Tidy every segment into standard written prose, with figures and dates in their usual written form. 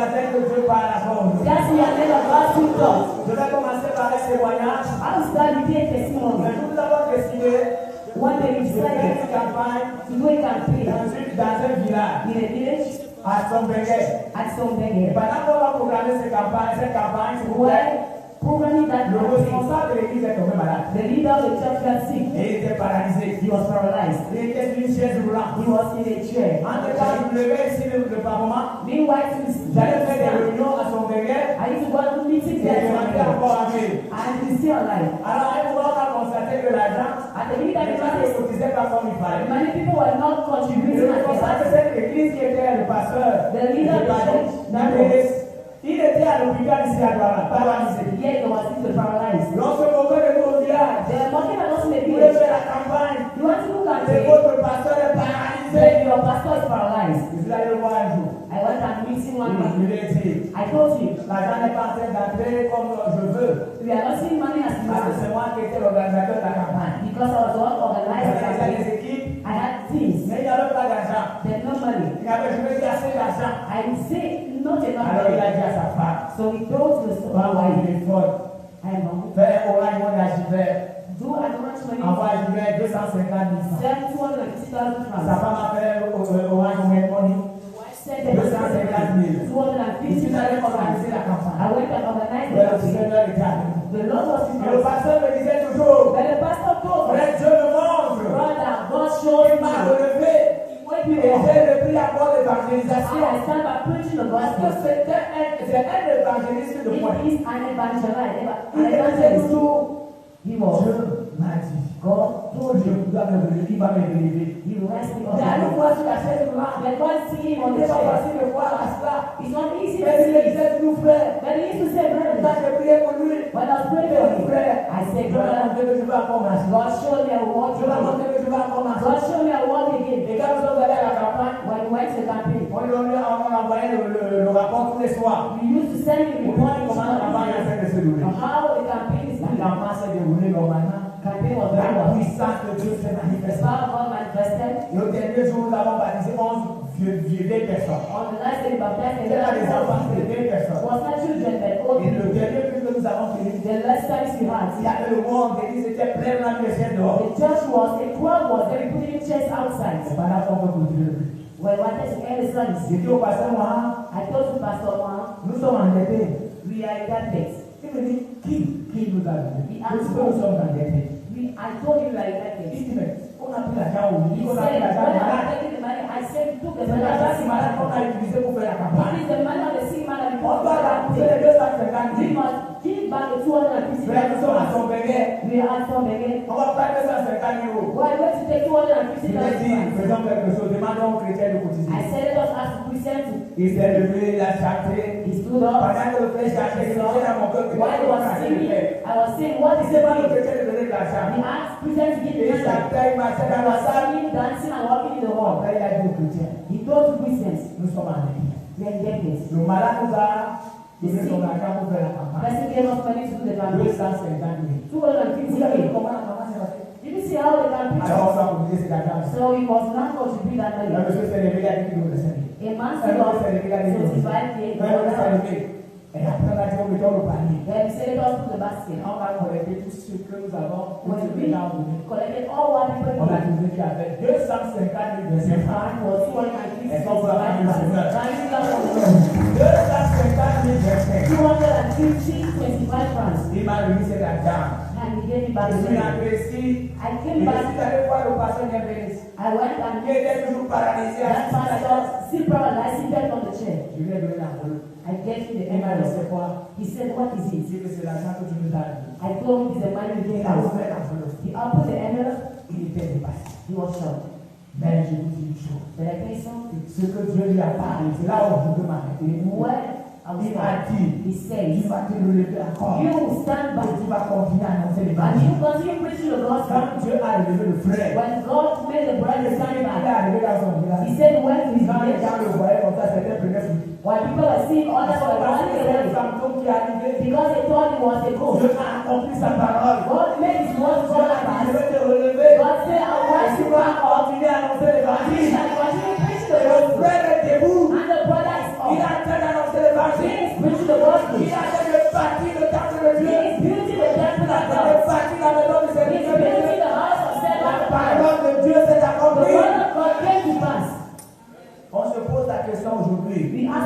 matin que Dieu parle à vous. That's why I never got to talk. Je vais commencer par les témoignages. I will start with a testimony. Nous avons décidé One day we de faire decided une campagne to do a campaign dans un village in a village à Sombégué. at Et Sombege. pendant qu'on va programmer cette campagne, s'il vous plaît, While programming that le campaign, responsable de l'église est tombé malade. the leader of the church got sick. Et il était paralysé. He was paralyzed. Il était sur une chaise roulante. He was in a chair. En tout cas, je me levais ici le parlement. Meanwhile, J'allais faire des réunions à Sombégué. I need to go to meeting Et je m'étais there. encore à vivre. And he's still alive. Alors, un moment, on a constaté que l'argent, At the leader les gens ne of cotisaient pas comme il fallait. many people were not Et contributing le at the responsable de time. cette église qui était le pasteur, The leader of the church, il était à l'hôpital ici à Douala, paralysé. Yet he was still paralyzed. Et on se moquait de nous au village. They were mocking at us in the Vous voulez village. faire la campagne, You want to look at et it? votre pasteur est paralysé. Your pastor is paralyzed. Je suis allé le voir un jour. I went and meeting one Je man. lui ai dit, I told him, l'argent n'est pas en train d'entrer comme je veux. we are not seeing money as Parce que usual. c'est moi qui étais l'organisateur de la campagne. Because I was the one organizing the J'avais campaign. les équipes, I had things. mais il n'y avait pas d'argent. There's no money. Il y avait, je me dis, assez d'argent. I would say not enough Alors il a money. dit à sa femme, So he told the va envoyer wife, des fonds. I am hungry. Fais Orange Money à Gilbert. Do I don't want money? Envoie à Gilbert 250 000 francs. Send 250,000 Sa francs. femme a fait Orange Money. Send 250 000. 250,000 Ici, j'allais organiser la campagne. I went and organized Le the Seigneur était avec nous. The Lord was in Et le us. pasteur me disait toujours, But the pastor told us, frère, Dieu me montre. brother, God showed Il m'a me. relevé. When Et you were j'ai repris à bord l'évangélisation. I stand by preaching the Parce que gospel. c'est un évangéliste de moi. He is an evangelist. Il An était evangelist. toujours, He was. Dieu m'a dit, God told je you. dois me relever, il va me relever. He will rest me J'ai allé on voir sur la chaise roulante. But God see him on Il the n'est pas chair. facile de voir à cela. It's not easy to Mais il me see. disait toujours, frère, But he used to say, brother, quand j'ai prié pour lui, when I was praying for him, I said, je vais brother, montrer que je vais encore marcher. God showed me I will walk Je vais again. montrer que je vais encore marcher. God showed me I will walk again. Et quand nous sommes allés à la campagne, When we went to the campaign, on envoyait le rapport tous les soirs. we used to send him Pour voir comment la campagne est en train de se dérouler. how the campaign is La going. campagne s'est déroulée normalement. Campaign was very La well. puissance de Dieu s'est The manifestée. power of God manifested. Et au dernier jour, nous avons baptisé 11 vieilles personnes. On the last day, we baptized Ce n'est pas des enfants, c'est des the vieilles personnes. was not children, but old Et le people. dernier culte que nous avons fini, The last service we had, il y avait le monde, l'église était pleine, on a mis les chaises dehors. the church was, the crowd was very putting chairs outside. C'est pas là qu'on peut continuer le culte. When we wanted to end the service, J'ai dit au pasteur Mohan, I told the pastor, man, nous sommes endettés. we are in that place. Il me dit, qui nous a donné? Il Parce que nous sommes endettés. I told him like that Il place. dit, mais on a pris l'argent au lit, He on a said, pris l'argent when I malade. was taking the money, I said, you took the C'est money. l'argent I si malade qu'on a said, utilisé pour faire la this campagne. is the money of the sick man that we On put doit for rembourser that les 250 We 000. must give back the 250 Frère, nous sommes à son béguet. We are from again. On va pas 250 euros. Why are we going to take 250 Il m'a dit, faisons quelque chose, demandons aux chrétiens de cotiser. I said, let us ask the Christian to. Il s'est levé, il a chanté. He stood up. Pendant que le frère chantait, il disait dans mon cœur que While he was singing, I was saying, what il is s'est it? pas le chrétien de donner de l'argent. He asked Christian to give Et il me money. chantait, il marchait dans I la was salle. singing, dancing, and walking in the hall. Après, il a dit aux chrétiens, He told the Christians, nous sommes en débit. we are in darkness. Le malade nous a donné son argent pour faire la campagne. Person gave us money to do the campaign. 250 000. 250 Vous avez vu K. comment la campagne s'est passée? Did you see how the campaign Alors, on doit cotiser cet argent. So he was not contribute that Le money. monsieur s'est levé, il a dit qu'il nous le savait. A man Un stood monsieur up, s'est levé, il a dit qu'il nous le 75 savait. K. Un monsieur s'est levé. Et après, on a dit, on met dans le panier. Then he said, let us put the basket. On va collecter tout ce que nous avons, tout When ce que we nous avons donné. collected all what people On a did, trouvé qu'il y avait 250 000 de ces francs. and was 250 Est-ce qu'on peut appeler le Seigneur? 250 25 francs. Il m'a remis cet argent. And he gave me back Je the suis money. entré ici. I Et came je back. suis allé voir le pasteur Niembélis. I went and Qui était toujours paralysé. that pastor still paralyzed, seated on the chair. Je lui ai donné l'enveloppe. I gave him the Il m'a dit, envelope. c'est quoi? He said, what is Il it? dit que c'est l'argent que tu nous as donné. I told him it's the money you Il gave a us. ouvert l'enveloppe. He opened the envelope. Il était dépassé. He was shocked. Mais je vous dis une chose. But I tell you something. Ce que Dieu lui a parlé, c'est là où je veux m'arrêter. When I was Il m'a dit, he says, il va te relever encore. you will stand Et back tu vas continuer à annoncer and l'évangile. you continue preaching the gospel. Quand Dieu a relevé le frère, When God made the brother stand il back, est arrivé dans son village. he said, when his Quand les village, gens le voyaient comme ça, c'était peut-être lui. while people were seeing others were Parce que running c'est un away, fantôme qui est arrivé. because they thought he was a ghost. Dieu a accompli sa parole. God made his word Dieu come a to dit, pass. je vais te relever. God said, I Et want tu you vas back. continuer à annoncer He l'évangile. shall continue preaching Et the le gospel. frère est debout. And the brother is Il est up. en train d'annoncer l'évangile.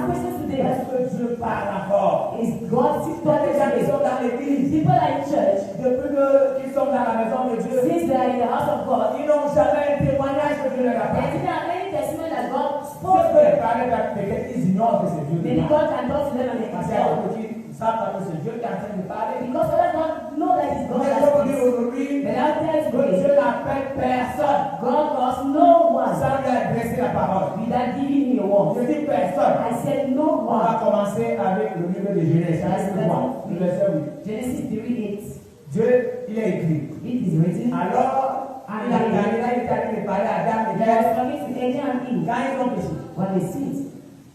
Ask questions today. Est-ce que Dieu parle encore? Is God still Il y a des gens qui talking sont dans l'église. People are in church. Depuis qu'ils sont dans la maison de Dieu, Since they are in the house of God, ils n'ont jamais un témoignage que Dieu leur a they parlé. didn't have any testimony that God Parce spoke que to les them. parents peut-être ils ignorent que c'est Dieu qui Maybe parle. God can talk to them and they can Parce qu'il y a tell. d'autres qui ne savent pas que c'est Dieu qui est en train de parler. Because others don't know that it's God Mais je that veux vous dire speaks. aujourd'hui But I'll tell you que today, Dieu n'appelle personne God calls no one sans lui adresser la parole. without giving me a word. Je dis personne. I said no On va one. commencer avec le livre de Genèse, chapitre 3, le verset 8. Genesis 3:8. Dieu, il a écrit. It is written. Alors, il a gagné, il est allé parler à Adam et They are Ève talking to Adam and Eve quand ils ont péché. when they sinned.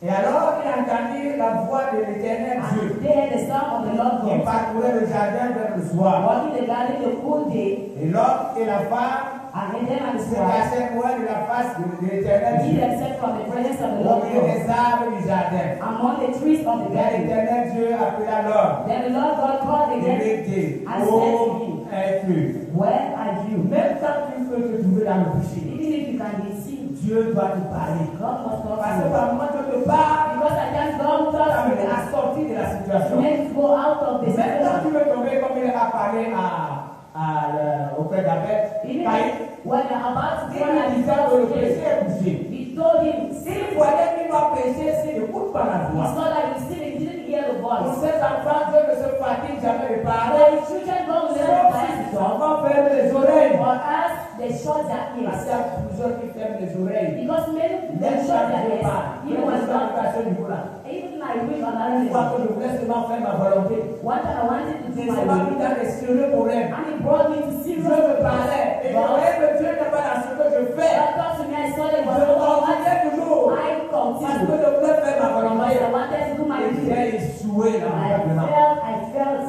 Et alors, il a entendu la voix de l'éternel Dieu And they heard the sound of the Lord qui God parcourait le jardin vers le soir. walking the garden the whole day, Et l'homme et la femme and Adam and his se wife cachaient loin de la face de l'éternel hid Dieu themselves from the presence of the au Lord milieu God des arbres du jardin. among the trees of the Et garden. l'éternel Dieu appela l'homme Then the Lord God called et again, lui dit, and où said to him, es-tu? where are you? Même quand tu peux te trouver dans le péché, Even if you can be seen, Dieu doit te parler. God must talk Parce que to you. par moment, Dieu te parle, Because I can't go il talk to t'amène you. à sortir de la situation. Let's go out of the Même quand tu situation. veux tomber, comme il a parlé au frère d'Abel, Even Caïn, when you're about to il fall lui and disait fall que le asleep, péché est couché. he told him, S'il voyait qu'il va pécher, s'il n'écoute pas la he voix. saw that he still didn't hear the Pour voice. cet enfant, Dieu ne se fatigue jamais de So parler. his children don't Sauf learn si to les talk, enfants ferment les oreilles. or else they shut their Parce ears. qu'il y a plusieurs qui ferment les oreilles. Because many they Même shut quand their Dieu ears, parle, even même when quand God, à ce niveau-là. even like we on our Une fois level. que je voulais seulement faire ma volonté, One time I wanted to do c'est my seulement will, mis dans des sérieux problèmes. and he brought me to Dieu serious me parlait. Et je God voyais que Dieu n'est pas dans ce que je fais. talked to me, I saw that he was Je not continuais toujours. I Parce que continued. je voulais faire ma volonté. Because I wanted to do my Et will. j'ai échoué lamentablement. I felt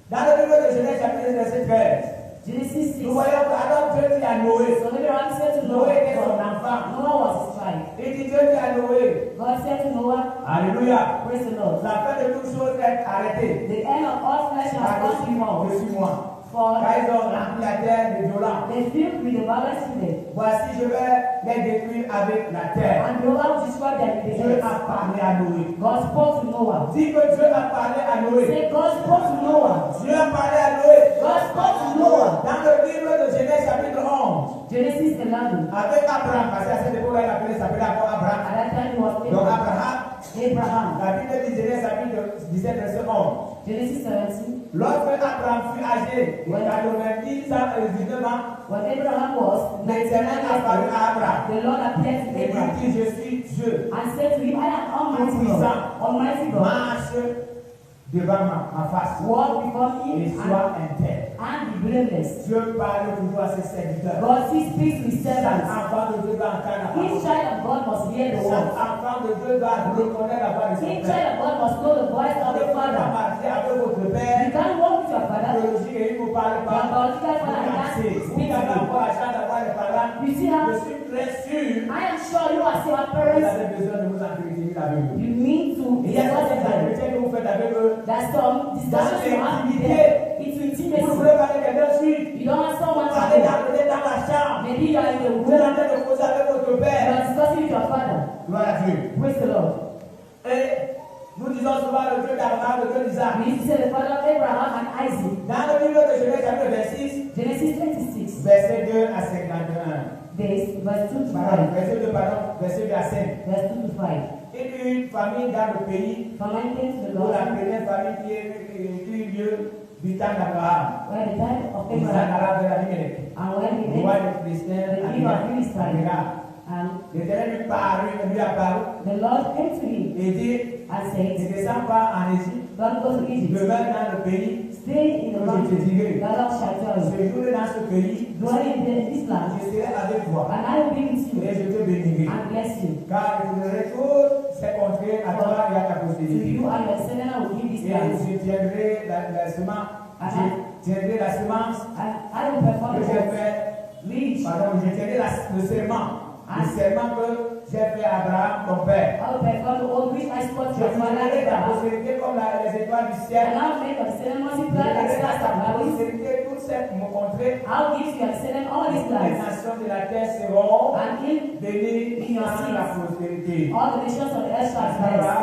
Dans le livre de Genèse, chapitre verset 13, Genesis 6. nous voyons qu'alors Dieu dit à Noé, So Abraham said to Noé était son Noah, enfant. Noah was his child. Il dit Dieu dit à Noé, God said to Noah, Alléluia, praise the Lord. la fin de toutes choses est arrêtée. The end of all flesh has Par come to dessus, us. dessus moi. For Car ils ont rempli la terre de violents. they filled with the violence today. Voici, je vais les détruire avec la terre. And Noah destroyed them with the Dieu earth. a parlé à Noé. God spoke to Noah. Dis que Dieu a parlé à Noé. Say God spoke to Noah. Dieu a parlé à Noé. God spoke to Noah. Dans le livre de Genèse chapitre 11, Genesis 11. avec Abraham, parce qu'à cette époque-là, il appelait s'appelait encore Abraham. At that time he was Donc Abraham. Abraham, la Bible dit Genèse chapitre 17, verset 11. Genesis 17. Lorsque Abraham fut âgé de 90 ans et 19 ans, When Abraham was l'Éternel apparut à Abraham. the Lord appeared to Et lui Abraham dit, je suis Dieu. and said to him, I am Almighty God. Almighty God. Marche devant ma face Walk before et me sois intègre. and be blameless. Dieu parle toujours à ses serviteurs. God still speaks to his Chaque servants. enfant de Dieu doit entendre la Each parole. child of God must hear the Chaque word. enfant de Dieu doit reconnaître la voix de son Each Père. child of God must know the voice of Vous the ne pouvez pas Father. marcher avec votre You Père can't walk with your father. biologique et il ne vous parle Your pas. biological Vous father cassez. can't Vous speak avez to encore la chance d'avoir les parents. you. You see how? Je suis très sûr I am sure you as your que vous parents, avez besoin de vous entretenir avec eux. you need to Il y a discuss certains with them. entretiens que vous faites avec eux. There's some discussions you have with them. It's Vous ne intimacy. voulez parler quelqu'un suite. You don't have someone to Allez talk. dans la chambre. Maybe you are in the Vous êtes room. en train de causer avec votre You Père. are discussing with your father. Gloire à Dieu. Praise the Lord. Et nous disons souvent le Dieu d'Abraham, le Dieu d'Isaac. We used to say the father of Abraham and Isaac. Dans le livre de Genèse, chapitre 26, Genesis 26, verset 2 à 51. verse 2 to 5. Pardon, verset 2, pardon, verset 2 à 5. Verse 2 to 5. Il y eut une famille dans le pays From one thing to the où la Lord, première famille qui eut lieu du temps d'Abraham. where the time of Isaac Abraham arabe de la Bimelech. and when he Roi went, des Philistins, the king of Philistine, and L'Éternel lui parut, lui apparut the Lord came to him et dit, and ne said, descends pas en Égypte, Don't go to Egypt. demeure dans le pays, Stay in the que je te country. dirai. The Lord shall tell you. Séjourne dans ce pays, Dwell in this land, je serai avec toi and I will be with you et je te bénirai. and bless you. Car je donnerai toutes ces contrées à toi et à ta To postérité. you and your descendants I will give this Et land. je tiendrai la semence, je tiendrai la semence And I will perform que the j'ai works fait, which pardon, je tiendrai le serment que j'ai fait à Abraham, ton père. I will perform the oath which I swore to Je your father ferai ta Abraham. postérité comme les étoiles du ciel. And I will make your descendants Je multiply like donnerai à stars ta of heaven. postérité toutes ces contrées. I will give to your descendants all these Les lands. nations de la terre seront And in bénies dans la postérité. all the nations of the earth shall be blessed.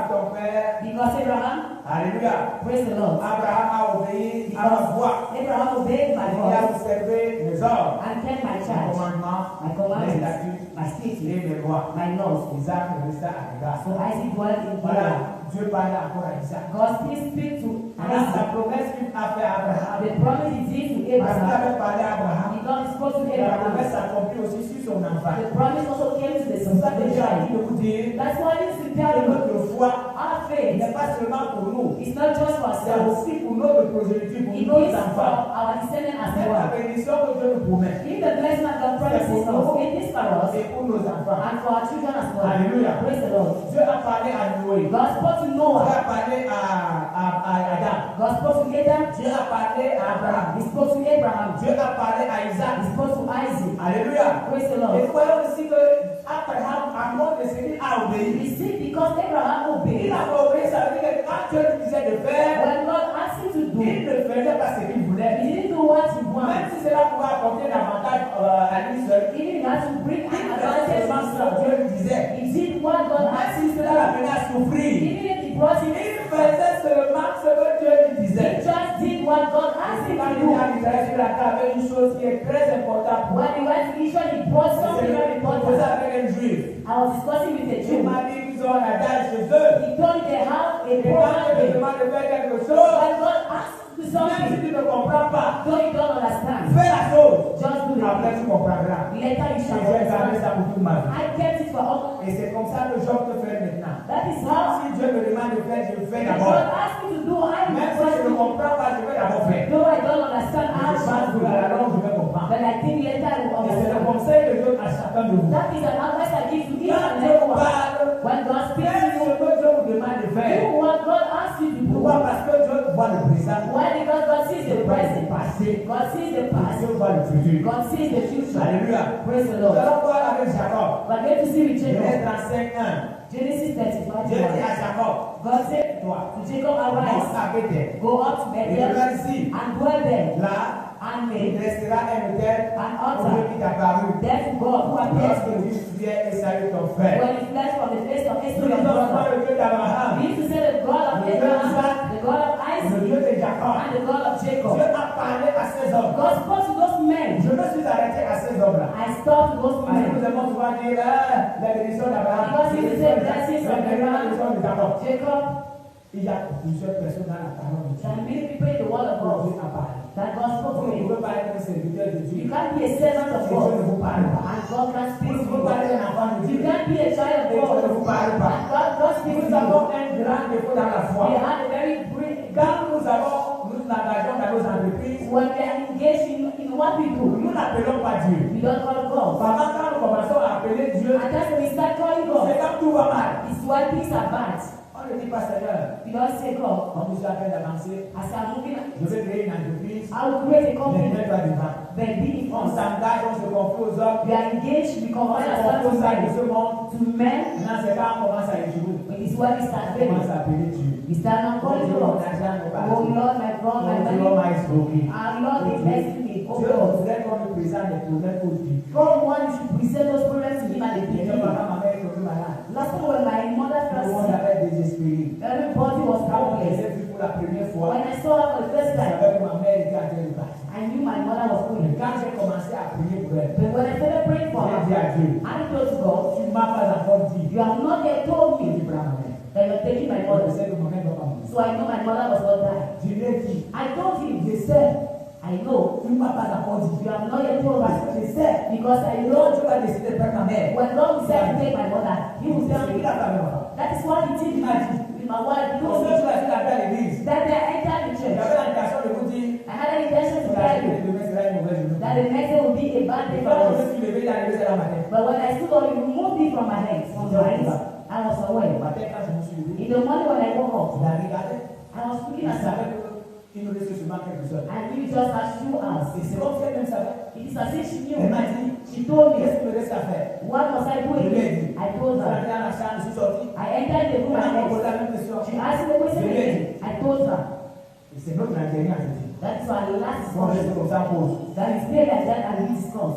faire. Because Abraham, Alléluia. praise the Lord. Abraham a obéi à ma voix. Abraham obeyed my Il a voice observé mes ordres, and kept my mes charge, commandements, my mes commandments, statuts my statutes, et mes lois. my laws. Isaac resta à Abraham. So Isaac dwelt in Haran. Voilà, Dieu parle encore à Isaac. God still speak to Voilà Isaac. la promesse qu'il a fait à Abraham. The promise he did to Parce qu'il Abraham, avait parlé à Abraham. he God spoke to Et la Abraham. promesse s'accomplit aussi sur son enfant. The promise also came to the C'est son ça of que the Dieu a dit child. de vous dire That's why he needs to que tell you notre foi our faith. n'est pas seulement pour nous, It's not just for c'est ourselves. aussi pour notre progéniture, pour It nos is for enfants. our descendants as C'est la well. bénédiction que Dieu nous promet. If the blessing that God promises us, it is for us Et pour nos enfants. and for our children as well. Alléluia. Praise the Lord. Dieu a parlé à Noé. God spoke to Dieu Noah. a parlé à Adam. God spoke to Adam. Dieu a parlé à Abraham. He spoke to Abraham. Dieu a parlé à Isaac. He spoke to Isaac. Alléluia. Praise the Et Lord. nous voyons aussi que Abraham, avant de se dire, a obéi. We see because Abraham Il obeyed. a obéi, ça veut dire que quand Dieu lui disait de faire, When God asked him to do, il ne faisait pas ce qu'il voulait. he didn't do what he Même wanted. si cela pouvait apporter un avantage à lui seul, He didn't have to bring il an faisait advantage to seulement ce que himself. Dieu lui disait. He did what God Même asked si him to cela do. l'amenait à souffrir, Even if he brought him, il faisait seulement ce que Dieu lui he disait. just did what God asked him Quand to il do. est arrivé sur la table, une chose qui est très importante pour When he went to Israel, he brought c'est something very que posé important. avec un juif. I was discussing with a Il Jew. m'a dit qu'ils ont un adage chez eux. He told me they have a Et quand program. je te demande de faire quelque chose, When God asks you to do même si something, tu ne comprends pas, though you don't understand, fais la chose. just do Après, it. tu comprendras. Later you Et shall j'ai gardé understand. ça pour toute ma vie. I kept it for all. Et c'est comme ça que Job te fait maintenant. That is how. Si Dieu me demande de faire, je le fais If d'abord. God asks me to do, I will Même si je first ne do. comprends pas, je vais d'abord faire. Though I don't understand Je how pense to que do à la it, longue, je vais comprendre. but I think later I will Et c'est le understand. conseil que je donne à chacun de vous. That is an advice I give to each Quand and Dieu vous everyone. parle, When God speaks faites to ce you, que Dieu vous demande de faire. do what God asks you to do. Pourquoi? Parce que Dieu voit le présent. Why? Because God sees the Dieu voit le present. passé. God sees the past. Dieu voit le futur. God sees the future. Alléluia. Praise the Nous Lord. allons voir avec Jacob. We're going to see with Genèse Jacob. 35, 1. Genesis 35. Dieu dit à Jacob, God said toi, to Jacob, monte arise, à Bethel. go up to Et Bethel regarde ici. and dwell there, Là, and il make restera un hôtel an au Dieu altar qui t'a paru. there to God who appears Lorsque to you. tu viens et salue ton frère. When he fled from the face of Nous Esau, your disons pas brother. le Dieu d'Abraham, We used to say the God of Abraham, the God of le Isaac, Dieu de Jacob. and the God of Jacob. Dieu a parlé à ces hommes. God spoke to those men. Je me suis arrêté à ces hommes-là. I stopped those Parce que nous men. aimons souvent dire la bénédiction d'Abraham. Because he said blessings of La bénédiction de Jacob. Jacob, Il y a plusieurs personnes dans la parole de Dieu. there are many people in the word of Pour God Dieu a parlé. that God spoke Vous to ne me. pouvez pas être un serviteur de Dieu. You can't be a servant of Et Dieu ne God vous parle pas. and God can Vous speak ne to pouvez pas you. être un enfant de You Dieu. can't be a child of Et Dieu God ne vous parle pas. and God speaks to Nous avons you. un grand défaut dans la We foi. have a very great Quand nous engageons dans nos entreprises, when we are engaged in what we do. nous n'appelons pas Dieu. We don't call God. Pendant quand nous commençons à appeler Dieu, And that's when we start calling God. c'est quand tout va mal. It's when things are bad. On ne dit pas Seigneur, We don't say God. comme je suis en train d'avancer, As I'm moving, je vais créer une entreprise, I will create a mais company. mets-toi devant. But be in On front. s'engage, on se confie aux hommes, We are engaged. We on confess se ourselves confie aux to hommes de men. ce monde. To men. Maintenant, c'est quand on commence à échouer. It is when we start On failing. commence à appeler Dieu. We start not Oh calling Dieu, God. mon argent n'est pas Oh Dieu. Lord, my God, Oh my Dieu, money. m'a escroqué. Our Lord is blessing me. Oh Dieu God. voudrait qu'on nous présente des problèmes au début. God wants you to present those problems to him at the Et beginning. donc, ma mère est tombée malade. Last time when my mother Tout le monde fell sick, avait désespéré. everybody was Quand on les hopeless. a vus pour la première fois, When I saw her for the je first time, savais que ma mère était en train de partir. I knew my mother was Et going. quand j'ai commencé à prier pour elle, But when I started praying for j'ai dit her, à Dieu, I told to God, tu ne m'as pas encore dit, you have not yet told que tu me prends ma mère. that you're taking my Je mother. sais que ma mère ne va pas mourir. So I know my mother was not dying. Je lui ai dit, I told him, je sais, I know, tu ne m'as pas encore dit. you have not yet told Parce me. que je sais, Because I quand know Dieu va décider de prendre ma mère, when God said to take my mother, he will c'est tell ce me. qu'il a fait avec moi. That is what he did with my wife. He Quand told je me suis à la l'église, that they entered the church. j'avais l'intention de vous dire, I had an intention to la tell journée you de demain sera une mauvaise journée. that the next day will be a bad day Et for quand je me us. suis levé dans l'église la matin, But when I stood up, he removed it from my hands, from my hands. I was le aware. matin quand je me suis levé, In the morning when I woke up, il a regardé, I was looking il at savait her. qu'il nous restait seulement quelques heures. I knew just as she was. Et c'est comme si elle même savait. It is as if she knew. Elle m'a dit, She told me, qu'est-ce qu'il me reste à faire? what must I do Je lui ai again? dit, I told je suis her. entré dans la chambre, je suis sorti. I entered the room Elle and m'a posé asked. la même question. She asked me the question again. I told her. Et c'est notre dernière question. That's our last On reste question. comme ça en pause. That is stay like that and we discuss.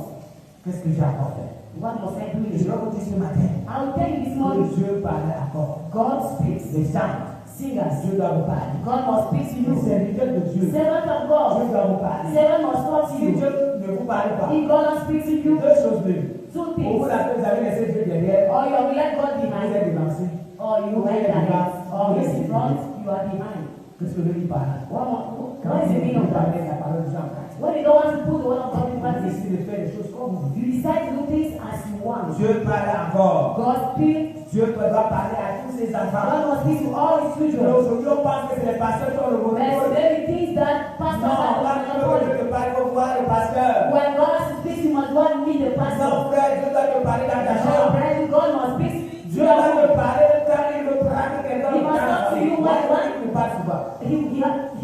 Qu'est-ce que j'ai à faire? What must I do? Et je vais vous dire ce matin. I will tell you this Que morning. Dieu parle encore. God speaks. Les chants. Singers. Dieu doit vous parler. God must speak to Les you. serviteurs de Dieu. Servant of Dieu God. doit vous parler. Servant must talk to Si you. Dieu ne vous parle pas, If God don't speak to you, deux choses l'une. two Au bout things. d'un peu, vous avez laissé Dieu derrière. Or you will let God Vous behind. êtes devancé. Or you went ahead. Or you in front, you are behind. Qu'est-ce que Dieu dit par là? What is the meaning of that? La parole de Dieu en pratique. When you don't want to put the word of God in Vous practice, décidez de faire les choses comme vous. you decide to do things as you want. Dieu parle encore. God speaks. Dieu doit parler à tous ses enfants. God must speak to all his Mais children. aujourd'hui, on pense que c'est les pasteurs qui ont le There's monopole. many things that pastors Non, are quand doing. Dieu te parle, il faut voir le pasteur. When God has to speak, you must go and meet the Non, pastor. frère, Dieu doit te parler dans ta Your chambre. brother, God must speak to Dieu your doit te home. parler quand il veut parler quelqu'un. He must talk to you Moi, when- il ne parle souvent. He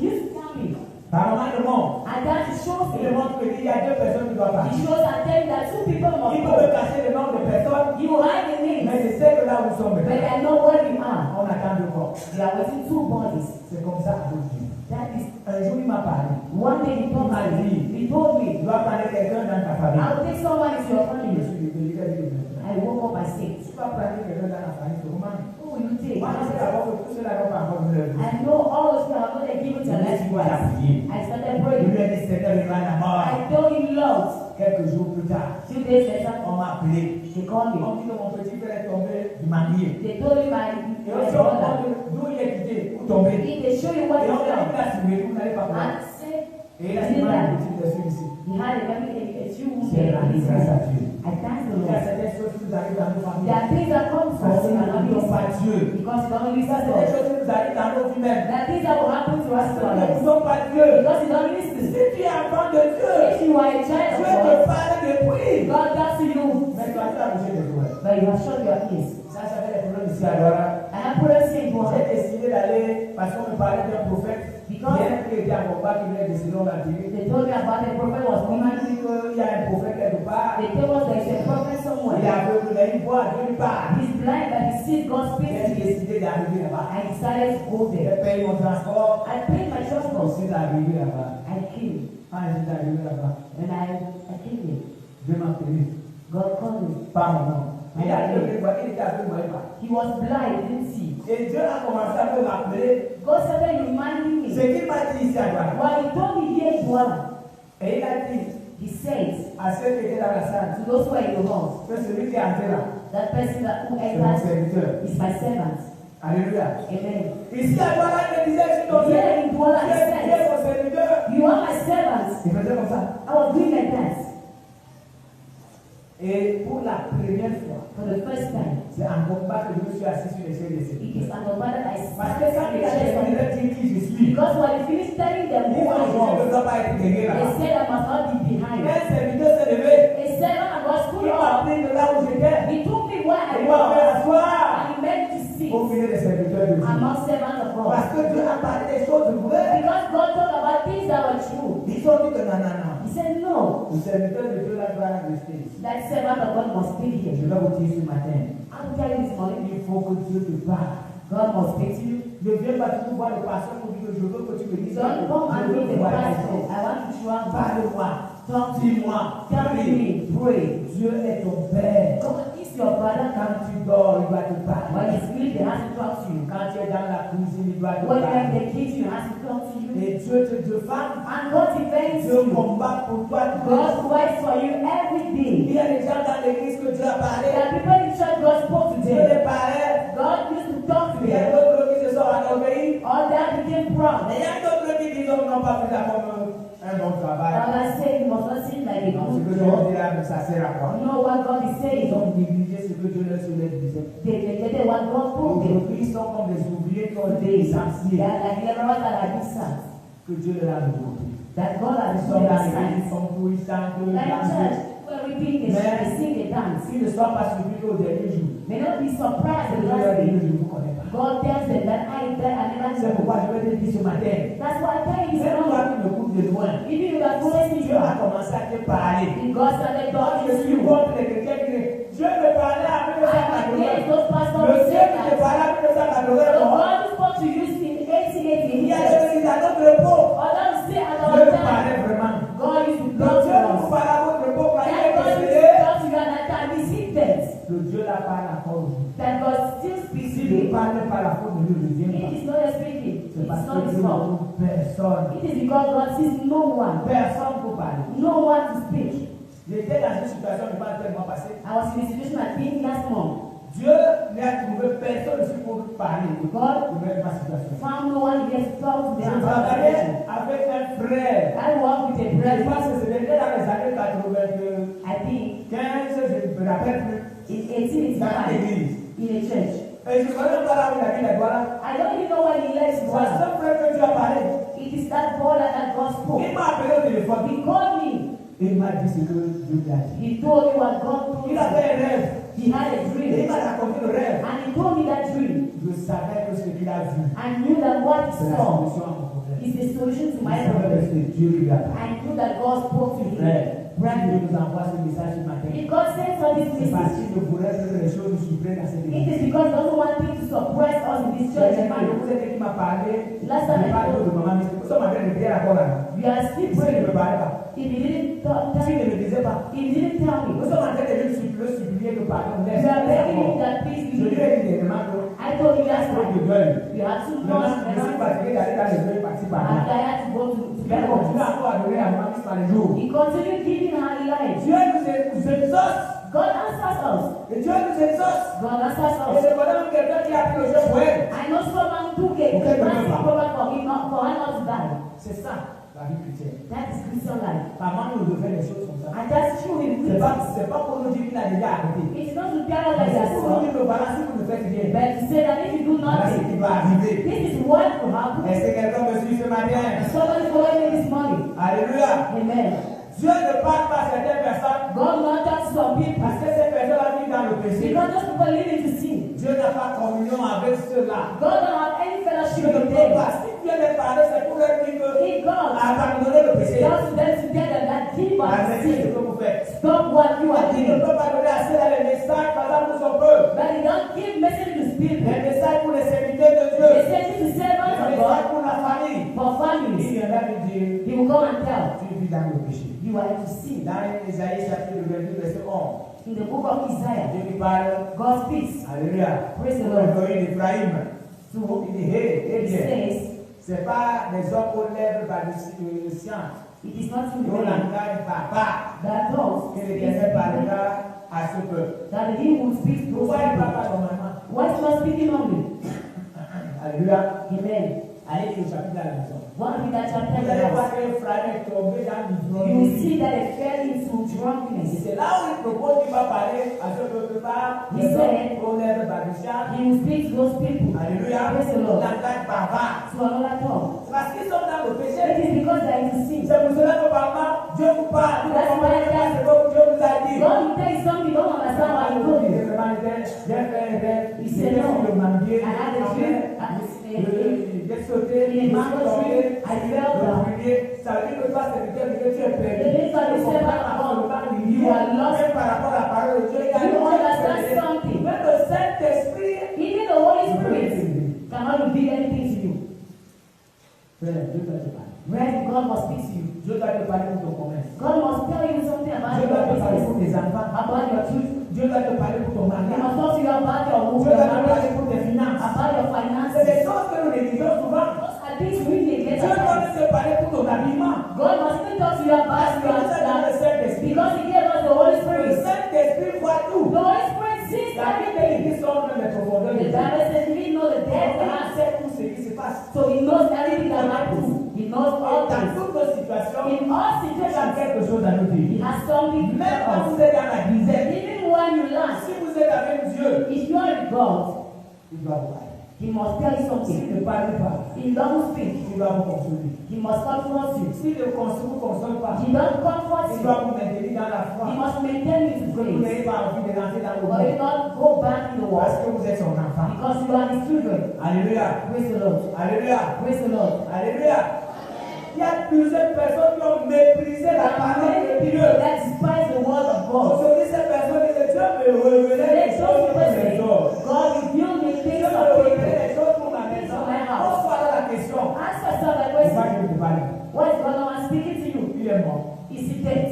used to tell me. Par moment, il montre. And that shows Il me. montre qu'il y a deux personnes qui doivent He partir. shows and tell you that two people must Il peut me go. cacher le nom de personnes, You will hide the names, mais je sais que là où nous sommes but maintenant, I know where you are. on attend deux corps. They are waiting two bodies. C'est comme ça avec Dieu. That is, Un jour, il m'a parlé. one day he told me. He told Tu me, dois prendre quelqu'un dans ta famille. I will take someone into your Je family. suis désolé, I woke up, I said, tu vas prendre quelqu'un dans la famille, c'est comment? who will you take? Moi, je sais d'abord que tous ceux-là n'ont pas encore vu leur vie. I know all those people are not given to life twice. I started Je praying. lui ai dit, Seigneur, il va la mort. I told him, Lord. Quelques jours plus tard, 2 days later, on m'a appelé. they called me. On dit que mon petit frère est tombé du manier. They told him Et my on dit, on brother. demande d'où il est quitté, où tombé. If they show you what Et he on dit, il done, a suivi, vous n'allez pas voir. and say, Et il a suivi un petit blessure ici. he had a few wounds C'est there la and he grâce à said, Dieu. I thank the Il y a Lord. certaines choses qui nous arrivent dans nos familles. There are things that come to us Parce que in nous our ne n'oublions pas lives Dieu. because we don't Il y a listen to certaines us. choses qui nous arrivent dans nos vies même. There are things that will happen to us Parce to que our nous lives n'oublions pas Dieu. because you don't listen. Si tu es enfant de Dieu, If you are a child Dieu of te God, parle depuis. God talks to you, Mais toi, tu as bougé les oreilles. but you have shut your ears. Ça, j'avais des problèmes ici à Dora. I have put us in one J'ai décidé d'aller, parce qu'on me parlait d'un prophète qui était à combat, qui venait de Sillon la télé. They told me about the prophet was On m'a coming. dit qu'il y a un prophète quelque part. They told us there is a prophet Il est somewhere. aveugle, mais il voit Dieu lui parle. He's blind, but he sees God speak J'ai to him. décidé d'arriver là-bas. I decided to go J'ai there. payé mon transport. I paid my Je transport. suis arrivé là-bas. I came. Quand je suis arrivé là-bas, When I came there, Dieu m'a appelé. God called me. Pas mon nom. Il était aveugle, il était aveugle, il ne voyait pas. He was blind, he didn't see. Et Dieu a commencé à me rappeler God started reminding ce me. qu'il m'a dit ici à Douala. While he told me here in Douala, Et il a dit he said à ceux qui étaient dans la salle to those who are in the house, que celui qui est entré là, that person who c'est mon enters serviteur. is my servant. Alléluia. Amen. Ici à Douala, il me disait, je suis ton Here serviteur. in Douala, Tu he es said, mon serviteur. you are my servant. Il faisait comme ça. I was doing like that. Et pour la première fois, For the first time, c'est en combat que je me suis assis sur les chaises de it is serviteurs. an abundant I Parce que quand il a terminé de dire qui je suis, because when he finished telling them il who m'a I dit que je ne was, dois pas être derrière they là-bas. said I must not be behind. Un serviteur s'est levé, A servant of God stood il m'a up. pris de là où j'étais, He took me where I il m'a fait was asseoir and he made me to sit au milieu des serviteurs de Dieu. among servants of God. Parce que Dieu a parlé des choses vraies. Because God talked about things that were true. Ils ont dit que non, non, non. He said, no, Le serviteur de Dieu là doit rester ici. that servant of God must be Je here. vais vous dire ce matin, I will tell you this morning, il faut que Dieu te parle. God must speak to you. Ne viens pas toujours voir le pasteur pour dire que je veux que tu me dises. Don't come and Je veux meet the voir ta pastor. chose. I want you to travel. Parle-moi. Talk to me. Dis-moi. Tell Prie. me. Pray. Dieu est ton Père. God is your brother. Quand tu dors, il va te When parler. you sleep, he has to talk to you. Quand tu es dans la cuisine, il doit te When you're in parler. the kitchen, he has to talk to you. Et Dieu te défend. And God defends Dieu you. combat pour toi. God fights for you every Il day. y a des gens dans l'église que Dieu a parlé. There are people in church God spoke to Dieu them. les parlait. God used to talk to Il y a them. d'autres qui se sont enorgueillis. All that became proud. Mais il y a d'autres qui disent qu'ils n'ont pas fait ça comme un bon travail. And I say you must not seem like a Donc, ce que good je veux job. dire là, ça sert à quoi? You know what God is Ils saying? ont négligé ce que Dieu leur disait. They neglected what God told them. Aujourd'hui, ils sont comme des ouvriers qui ont été They licenciés. are like laborers that are distant. Que Dieu leur a développé. That God has Ils sont shown dans their l'église, ils signs. sont tous, ils chantent, ils Like dansent. church, where we think they sing, they dance. S'ils ne sont pas surpris au dernier jour, May not be surprised c'est the que last leur dernier day. jour, je ne vous connais pas. God tells them that I never C'est know. pourquoi je vais te dire ce matin. That's why I tell you Même this toi morning. qui me coupes de loin, Even you are following me, Dieu a commencé à te parler. God started Moi, talking je to suis you. contre les chrétiens qui disent Dieu me parlait à I against 1980. those pastors Le who Dieu say qui te that parlait à the 1980. God who spoke to you in Il 1880, y a des gens qui disent à notre repos. others say at Dieu our me time, parlait vraiment. God used to Le talk Dieu to qui vous us. parle à votre repos, That croyez que God used c'est to talk to you at that time. He C'est parce It's not que his Dieu ne fault. trouve personne. It is because God sees no one, Personne pour parler. no one to speak. J'étais dans une situation qui pas tellement passée. I was in a situation I think last month. Dieu n'a trouvé personne ici pour parler. God de mettre ma situation. found no one here to talk to Je them about the travaillais situation. avec un frère. I work with a Je brother. pense que c'était dans les années 80, I think 15, je ne me rappelle plus. in Dans 1885 l'église. in a church. Et je ne connais pas là où il a mis la gloire. I don't even know when he left his C'est brother. ce frère que Dieu a parlé. It is that boy that God spoke. Il m'a appelé au téléphone. He called me. Il m'a dit ce que Dieu lui a dit. He told me what God told Il him. avait un rêve. He had a Et il dream. m'a raconté le rêve. And he told me that dream. Je savais que ce qu'il a vu, I knew that what he c'est la saw solution à mon problème. is the solution to Je my savais que problem. c'est Dieu qui lui a parlé. I knew that God spoke to him. Frère, Brother, Dieu nous envoie ce message ce matin. if God sends us this C'est parce message, qu'il ne voulait que les choses nous surprennent dans cette it église. is because he doesn't want things to suppress us in this church. Je vous ai dit qu'il m'a parlé. Last time I pas told de maman, mais c'est pour ça que ma mère ne priait encore là. we are still S'il ne praying. me parlait pas. If he didn't tell S'il ne me, me disait pas. if he didn't tell Nous me, sommes en train de lui supplier que pardon. we are begging him that please Je lui be. ai dit dernièrement que I told you last trop de time, deuil. you have too Maintenant, much je suis and fatigué d'aller dans les deuils par-ci I'm par-là. tired to go to Il a continué encore à donner à maman par les jours. He continued giving her life. Dieu nous exauce. God answers us. Et Dieu nous exauce. God answers Et us. c'est pendant quelqu'un qui a pris le jeu pour elle. I know someone took a Okay, massive remember. problem for him, not for her not to die. C'est ça, la vie chrétienne. That is Christian life. Maman nous devait des choses comme ça. And that's true in C'est Christian. pas pour nous dire qu'il a déjà arrêté. It's not to tell us that C'est that's pour nous wrong, dire que voilà, si vous ne faites rien, but to say that if you do voilà ce qui nothing, va arriver. this is what will happen. Est-ce que quelqu'un me suit ce matin? Somebody following me this morning. Alléluia. Amen. Dieu ne parle pas à certaines personnes God not talk to some people parce que ces personnes vivent dans le péché. because those people live into sin. Dieu n'a pas communion avec ceux-là. God don't have any Dieu fellowship ne with peut them. pas. Si Dieu les parle, c'est pour leur dire que If God abandonnez le péché. tells them together that give us Arrêtez ce sin, que vous faites. stop what you are Il ne doing. peut pas donner assez dans les messages, par exemple, pour son peuple. But he don't give message to people. Les messages pour les serviteurs de Dieu. They send it to Les servants of messages God pour la famille. for Il families. viendra lui dire, He will come and tell tu vis dans le péché. you are into sin. Dans Isaïe chapitre 22, verset 11, In the book of Isaiah, Dieu lui parle, God speaks. alléluia, Praise the pour Lord. le pays d'Éphraïm. So Il dit, hé, he bien, says, c'est pas des hommes aux lèvres par le science, it is not in au vain langage barbare, that those que l'Éternel parlera à ce peuple. that he will speak to Pourquoi il ne parle us. pas normalement? Why is not speaking only? Alléluia. Amen. Allez lire le chapitre à la maison. 1 Peter chapter Vous allez 11. voir qu'Ephraïm est tombé dans You will see l'ivrogne. that they fell into Et drunkenness. c'est là où il propose qu'il va parler à ce peuple par les He said- hommes aux lèvres balbutiantes. He will speak to those people. Alléluia. Praise the Lord. Langage barbare. To another tongue. C'est parce qu'ils sont dans le péché. It is because they are into sin. C'est pour cela que parfois Dieu vous parle. Vous ne That's why comprenez pas ce que Dieu vous a dit. God will tell you something you don't understand what he told you. J'ai fait un rêve. Il J'étais s'est sur le manguier. I had a dream. J'ai sauté. In a mango tree, I fell down. Ça veut dire que toi, c'est quelqu'un que tu es perdu. The next time you say Par back rapport au home, temps you are lost. Même par rapport à la parole de Dieu, il y a You une understand chose. something. Même le Saint-Esprit. Even the Holy Spirit cannot reveal anything to you. Frère, Dieu doit te parler. Where God must speak to you. Dieu doit te parler pour ton commerce. God must tell you something about Dieu your doit te parler pour business, tes enfants. about your children. Dieu doit te parler pour ton He mariage. must talk to you about your home, Dieu your doit te parler marriage, pour tes finances. about your C'est finances. des choses que nous négligeons souvent. Those are things we neglect. Dieu doit te parler pour ton habillement. God must even talk to you about Parce que your nous avons le Saint-Esprit. because He gave us the Holy Le Spirit. Saint-Esprit voit tout. The Holy Spirit sees La Bible everything. dit son nom les profondeurs The de Dieu. Bible says He know the depth Il of us. sait tout ce qui se passe. So He knows everything that happens. He knows all Dans things. toutes nos situations, In all il y a situations, quelque chose à nous He dire. has something to Même tell quand us. vous êtes dans la disette, Even when you laugh, si vous êtes avec Dieu, if you are with God, il doit vous parler. He must tell you S'il something. ne parle pas, He don't speak. il doit vous consoler. He must comfort you. S'il ne vous console pas, He don't comfort il you. doit vous maintenir dans la He foi. must maintain you to Vous grace. n'avez pas envie de rentrer dans le But you monde not go back in the parce world que vous êtes son enfant. because you are His children. Alléluia. Praise the Lord. Alléluia. Praise the Lord. Alléluia. Il y a plusieurs personnes qui ont méprisé la parole de Dieu. That despise the word of God. Aujourd'hui, ces personnes disent Dieu me révélait Let les those choses pour people mes say, jours. God reveal me Dieu things me of révélait people. les choses pour ma maison. Pose-toi la question. Ask yourself that Pourquoi question. je ne te parle? What is God not speaking to you? Il est mort. Is He dead?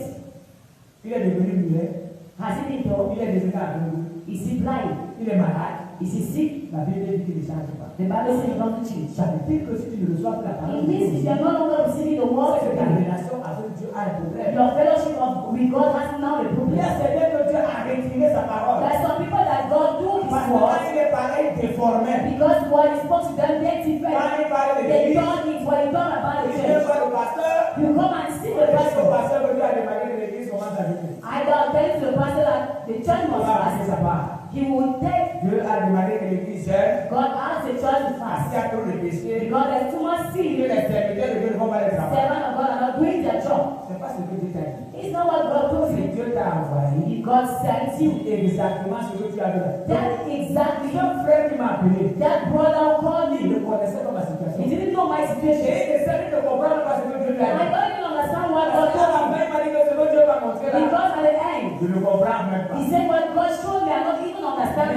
Il est devenu muet. Has He been told? Il est devenu aveugle. Is He blind? Il est malade. Is he sick? La Bible dit qu'il ne change pas. The Bible says he doesn't change. Ça veut dire que si tu ne reçois pas la parole It de means if Dieu, you are no longer receiving the word of c'est que ta God, relation avec Dieu a un problème. your fellowship with God has now a Il y problem. a certains que Dieu a retiré sa parole. There are some people that God do his Parce que word quand il est pareil, déformé. because what he spoke to them, they different. Quand il parle de They l'église, done it what he done about the il vient church. voir le pasteur. You come and see Il the dit au pastor. pasteur que Dieu a démarré que l'église commence à venir. I got tell to the pastor that the church Il must va passer fast. sa part. He will take. Dieu a démarré que l'église gère. God asked the church to Parce fast qu'il y a trop de péchés. because there's too much Que sin. les serviteurs de Dieu ne vont pas les travailler. Servants of God are not doing their job. C'est pas ce que Dieu t'a dit. It's not what God told C'est you. Dieu t'a envoyé. God sent you. Exactement ce que tu as dit. That exactly. Un frère qui m'a appelé, That brother called il ne me. connaissait pas ma He situation. didn't know my Et situation. il essaie de comprendre pas ce que Dieu lui a I dit. don't even understand what Parce God que la told me. main m'a dit que ce que Dieu m'a montré là, Because at the end, je ne comprends même pas. he said what God showed me, I don't even understand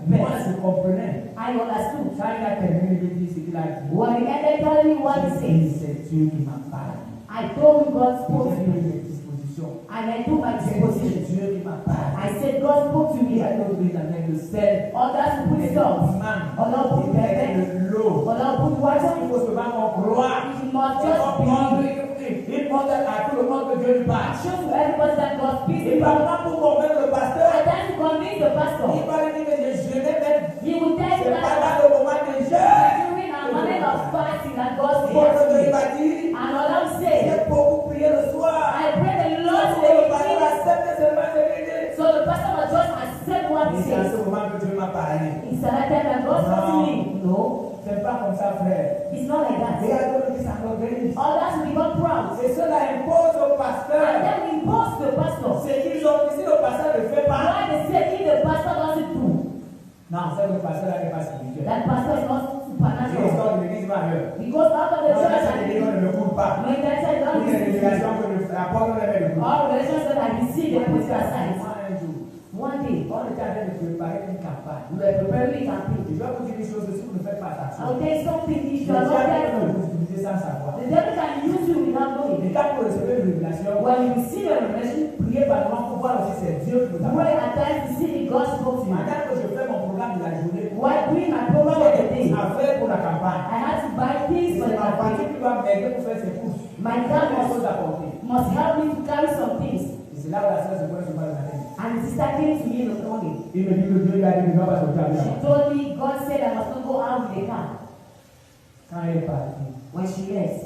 Moi, it. je comprenais. I understood. Quand il a terminé, il me dit ce qu'il a dit. When he ended telling me what he J'ai dit, said, c'est Dieu qui m'a parlé. I told him God spoke J'ai to pris me. mes dispositions. And I took my J'ai dit, disposition. c'est Dieu qui m'a parlé. I said God spoke to Il me. y a d'autres qui amènent le sel, Others put les salt. mannes, Others put ils pepper. mettent de l'eau. Others put water. Il faut seulement croire. You must Il just believe. montre à tout le monde que Dieu lui parle. Show to everybody that God speaks to Il ne you. parle pas pour convaincre le pasteur. I try to convince the pastor. Il parle dire que je jeûnais même. He will tell you C'est pas that dans le moment de jeûne. during our moment of fasting that God Il spoke to me. va dire, And Allah said, j'ai beaucoup prié le soir. I pray the Lord Pour que le pasteur will accepte seulement de l'aider. So the pastor must just accept what he Et c'est à says. ce moment que Dieu m'a parlé. It's a time that God spoke to me. No, C'est pas comme ça, frère. it's not like Il y that. a d'autres qui s'enorgueillissent. Others will become proud. Et cela impose au And pasteur. then we impose to the pastor. C'est qu'ils ont dit, si le pasteur ne fait pas. Why they say if the pastor doesn't do, Non, c'est que le pasteur n'est pas spirituel. that pastor is not Il supernatural. sort de l'église ailleurs. Because out of the Non, church cette and religion ne me coule pas. no intention Une don't listen to révélation que l'apôtre ne met de all relations that I receive, they put it aside. un jour, One day, on était en train de préparer une campagne. we were preparing a campaign. Je vais vous dire une chose, si vous ne faites pas attention, I'll tell you something if you le are not diable peut careful. vous utiliser sans savoir. The devil can use you without knowing. Et quand vous recevez une révélation, When you receive a revelation, priez par moi pour voir aussi c'est Dieu qui vous a pray parlé. at times to see if God spoke to you. Maintenant que je fais mon programme de la journée, While doing my program of the day, j'ai à faire pour la campagne. I had to buy things for C'est the ma campaign. partie qui va m'aider pour faire ses courses. My J'ai dad des choses à porter. must help me to carry some things. Et c'est là où la sœur se voit souvent le matin. And the sister came to me in the morning. Il me dit que Dieu lui a dit que je ne dois pas sortir avec She la told me God said I must not go out with the car. Quand elle est partie, When she left,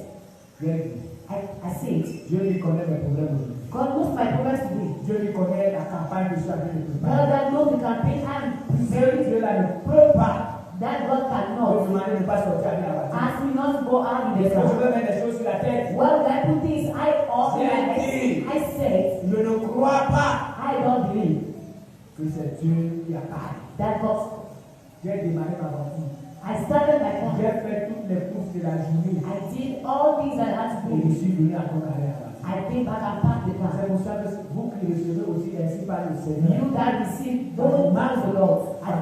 Dieu dit, I said, Dieu lui connaît mes problèmes aujourd'hui. God knows my problems today. Dieu lui connaît la campagne que je suis en train de God préparer. that knows the campaign I'm preparing. Dieu là ne peut pas That God me cannot demander de ne pas sortir avec la voiture. ask me not to go out with the Est-ce que je car. veux mettre des choses sur la tête? Well, I put things I off my head. I said, Je ne crois pas I don't believe que c'est Dieu qui a parlé. that God. J'ai démarré ma voiture. I started my car. J'ai fait toutes les courses de la journée. I did all things I had to Et je do. suis venu encore aller à la voiture. I came back and packed the car. C'est pour ça que vous qui recevez aussi ainsi par le Seigneur, You that receive those commands of the Lord at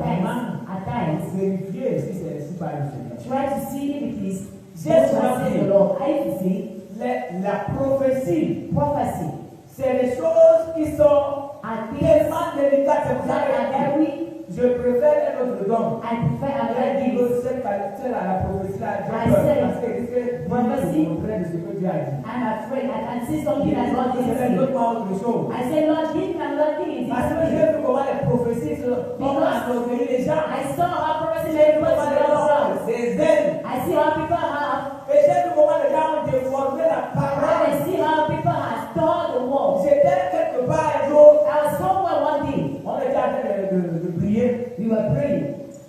times, vérifiez si c'est ainsi par le Seigneur. try to see if it is Yes, just what says the Lord. I used to say La prophétie, prophecy c'est des choses qui sont and things tellement délicates. C'est pour ça that are que very. je préfère un autre don. I prefer Avec another dit gift. que cette qualité à la prophétie là, I j'ai peur. said, Parce que risque de prophecy. contraire de ce que Dieu a dit. I'm afraid I can see something that God didn't C'est see. totalement autre chose. I said, Lord, give me another thing in Parce que this j'ai vu comment les prophéties comment accueillir les gens. I saw how prophecy J'ai made vu comment les gens ont people des ailes. I see how people have. Et j'ai vu comment les gens ont déformé la I parole. see how people have stored the word. J'étais quelque part un jour, I was somewhere one day. on était en train de prier. We were praying.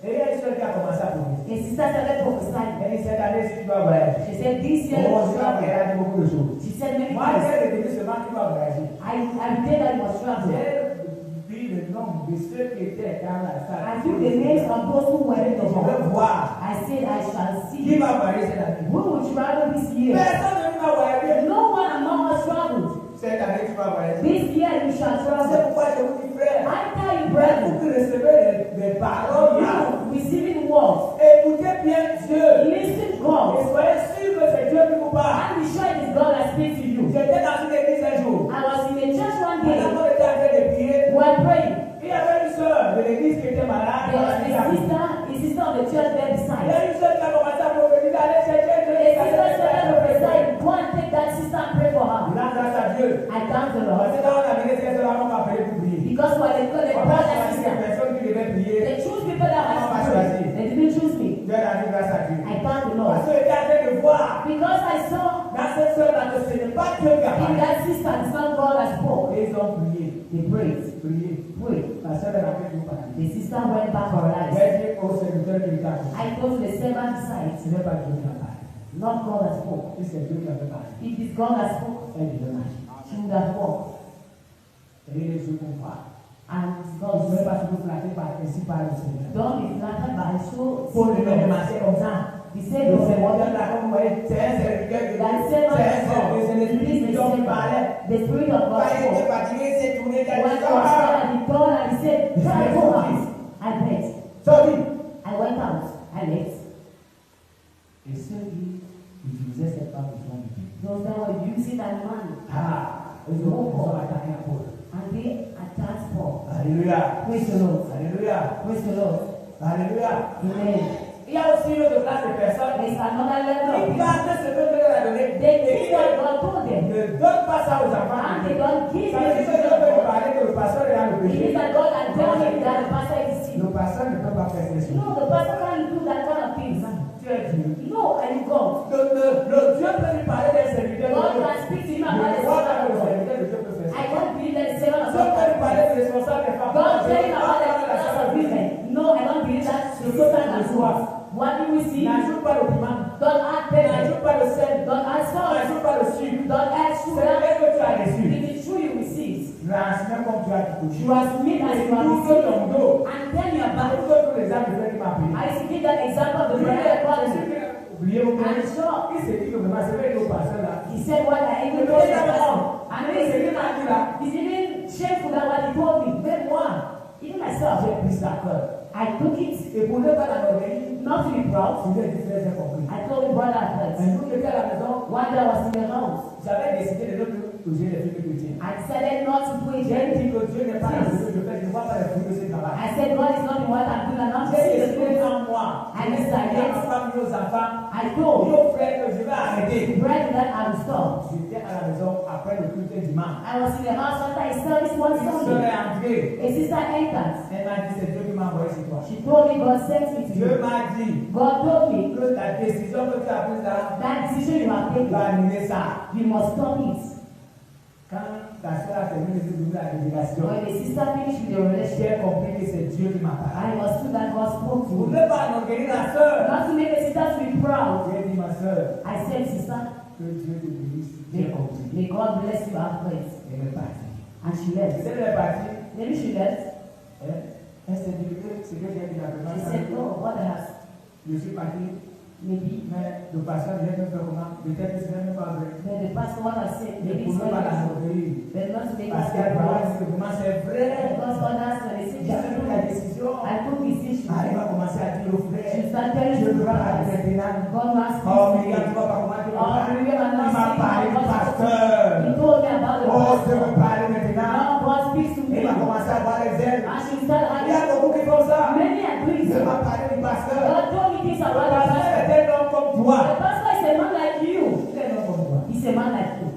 Et il y a une soeur qui a commencé à prier. A sister started prophesying. Elle dit, cette année, si tu dois voyager. She said, this year, Oh, je vais voyager beaucoup de choses. she said many Moi, things. j'ai retenu seulement que tu vas voyager. I tell that you must travel. J'ai vu le nom de ceux qui étaient dans la salle. I took the names of those who were in the Je veux hall. voir I said, I shall qui see. va voyager cette année. We will travel this year. Personne ne va voyager. No one among us traveled. Cette année, tu vas voyager. This year you shall C'est travel. pourquoi je vous dis, frère, I tell you, vous brethren, qui recevez des paroles là, you receiving words. écoutez bien Dieu. Listen to Et God. soyez sûr que c'est Dieu qui vous parle. And be sure it is God that speaks to you. J'étais dans une église un jour. I was in a church one day. Pendant qu'on était en train de prier, We were praying. il y avait une soeur de l'église qui était malade. There was a sister the Parce Lord. que j'étais en train de voir Because I saw dans cette sœur-là que ce n'est pas Dieu qui a in parlé. that sister, it's not God that spoke. Et ils ont prié, They prayed. prié. Prayed. La sœur est en train de vous parler. The sister went back for her life. J'ai dit au serviteur qui était à côté, I told the servant side, ce n'est pas Dieu qui a parlé. not God that spoke. Si c'est Dieu qui avait parlé, If it's God that spoke, elle est dommage. she would have walked. Et les yeux qu'on voit. And Je ne God vais pas se flatter par ainsi par le Seigneur. don't be flattered by so. Paul ne marchait comme ça. He Le said, "Lord, Seigneur là, comme vous voyez, c'est un serviteur de Dieu. that C'est servant un of God, serviteur, c'est it l'esprit is de the Dieu qui servant. parlait. The Spirit of God Quand il était spoke. fatigué, il s'est tourné, il a When dit, he was ah, tired, he turned and he said, "Try to go out." I bet. sorry. I went out. I left. Et ceux qui utilisaient cette femme pour son Dieu. Those that were using that man, Ah, ils ont attaqué à Paul. and they attacked Paul. Alléluia. Praise the Lord. Alléluia. Praise the Lord. Alléluia. Amen. Il y a aussi une autre classe de personnes There's another level of qui people. gardent ce que Dieu leur a donné. They Et think what God told them, ne donnent pas ça aux and enfants. they don't give Ça veut it dire to que Dieu peut God. parler que le pasteur est dans le It means péché. that God can tell him that the pastor is sick. Le pasteur ne peut pas faire ces choses. No, the pastor can't do that kind of things. Tu es Dieu. No, I'm God. Le Dieu peut lui parler d'un serviteur de God Dieu. can speak to him Je about the crois que servant le of God. serviteur de Dieu peut faire ça. I don't believe that the servant of Dieu peut lui God. parler du responsable des femmes. God tell him Je about the crois que la servant of sœur women. No, I don't believe that. The servant of God. What do we see? n'ajoute pas le piment. Don't add pepper. N'ajoute pas le sel. Don't add salt. N'ajoute pas le sucre. Don't add C'est sugar. vrai que tu as reçu. It is true you receive. Transmets comme tu as touché. You are submit as you are Ouvre received. ton dos. And then you are back. Ouvre tous les âmes de frère qui m'a appelé. I used to give that example of the brother that called me. Oubliez vos I'm parents. sure. Il s'est dit que vraiment, c'est vrai que nos pasteurs là. He said what I even told him. And then he's even shameful that what he told me. Même moi, Even myself, j'ai pris ça à cœur. I took it Et pour ne pas l'orgueil, not to be proud. je lui ai dit, frère, j'ai compris. I told him brother at Un first. jour, j'étais à la maison, One day I was in the house. j'avais décidé de ne plus toucher les films chrétiens. I decided not to preach J'ai anything. dit que Dieu n'est pas dans ce que je fais, je ne vois pas les fruits de ce travail. I said God is not in what I'm doing. I'm not J'ai saying the décidé truth. en moi, I je vais dire à ma decided. femme et aux enfants, I told aux frères que je vais arrêter. brethren that I will stop. J'étais à la maison après le culte dimanche. I was in the house after I service one Une sœur Sunday. est entrée. A sister entered. Elle m'a dit, c'est Dieu qui m'a envoyé chez toi. She told me God sent me to Dieu you. m'a dit God told me que la décision que tu as prise là, that decision you have tu taken, vas annuler ça. you must stop it. Quand ta soeur a terminé de donner la révélation, When the sister finished with the relationship, j'ai compris que c'est Dieu qui m'a parlé. I understood that God spoke to Pour me. ne pas organiser la soeur, Not to make the sister to be proud. j'ai dit ma soeur, I said, sister, que Dieu te bénisse. J'ai compris. may God bless you at place. Elle est partie. And she Et left. elle est partie. Maybe she left. Elle s'est dit que ce que j'ai dit la première She said, fois, oh, what I have. je suis parti, Maybe. mais le pasteur vient me faire comment? Peut-être que ce n'est même pas vrai. Then the pastor, what I said, Mais maybe pour it's ne pas la not true. nourrir. Then not to make Parce us qu'elle feel va proud. dire que vraiment c'est vrai. Because others, when they say J'avais pris la this, décision. I took decision. Elle va commencer à dire aux She frères, started je to ne veux pas parler cry. maintenant. God was Oh, mais speaking. regarde, tu vois pas comment tu vas Oh, parler. you are Il not m'a parlé du pasteur. He told me about the Oh, je veux pastor. parler maintenant. Now God speaks to me. Il va commencer à voir les ailes. And she started Il y a having beaucoup qui font ça. many agrees. Je vais parler du pasteur. God told me things Le about the pasteur pastor. est un homme comme toi. The pastor is a man like you. Il est un homme comme toi. He's a man like you.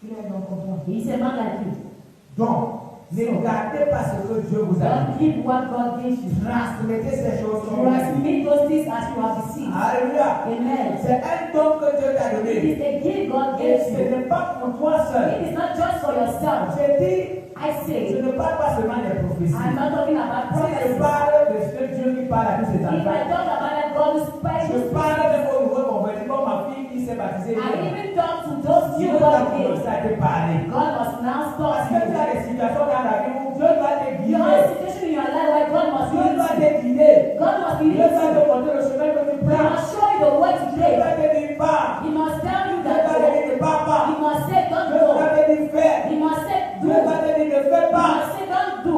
Il est un homme comme toi. He's a man like you. Donc, ne regardez pas ce que Dieu vous a Don't dit. keep what God gives you. Transmettez ces choses You comme must meet those things as you have received. Alléluia. Amen. C'est un don que Dieu t'a It donné. is a gift God Et gives ce you. n'est pas pour toi seul. It is not just for yourself. J'ai dit, I je say, ne parle pas seulement des prophéties. I'm not talking about Si je prophecy. parle de ce que Dieu qui parle à tous ses If I enfants, talk about that, God is je special. parle de vos nouveaux convertis comme ma fille qui s'est baptisée. I even talk to those Dieu new va God commencer à te parler. God must now Parce stop que tu you. as des situations dans la vie où Dieu doit te You guider. have a situation in your life where God must Dieu lead doit you. te guider. God must Dieu lead va you. te montrer le chemin que tu He prends. must show you the way to Dieu take. va te dire pas. He must tell you Dieu that va te dire ne pars pas. He must say don't Dieu va go. te dire fais. He must say do. Dieu va He te dire ne fais pas. must say don't do.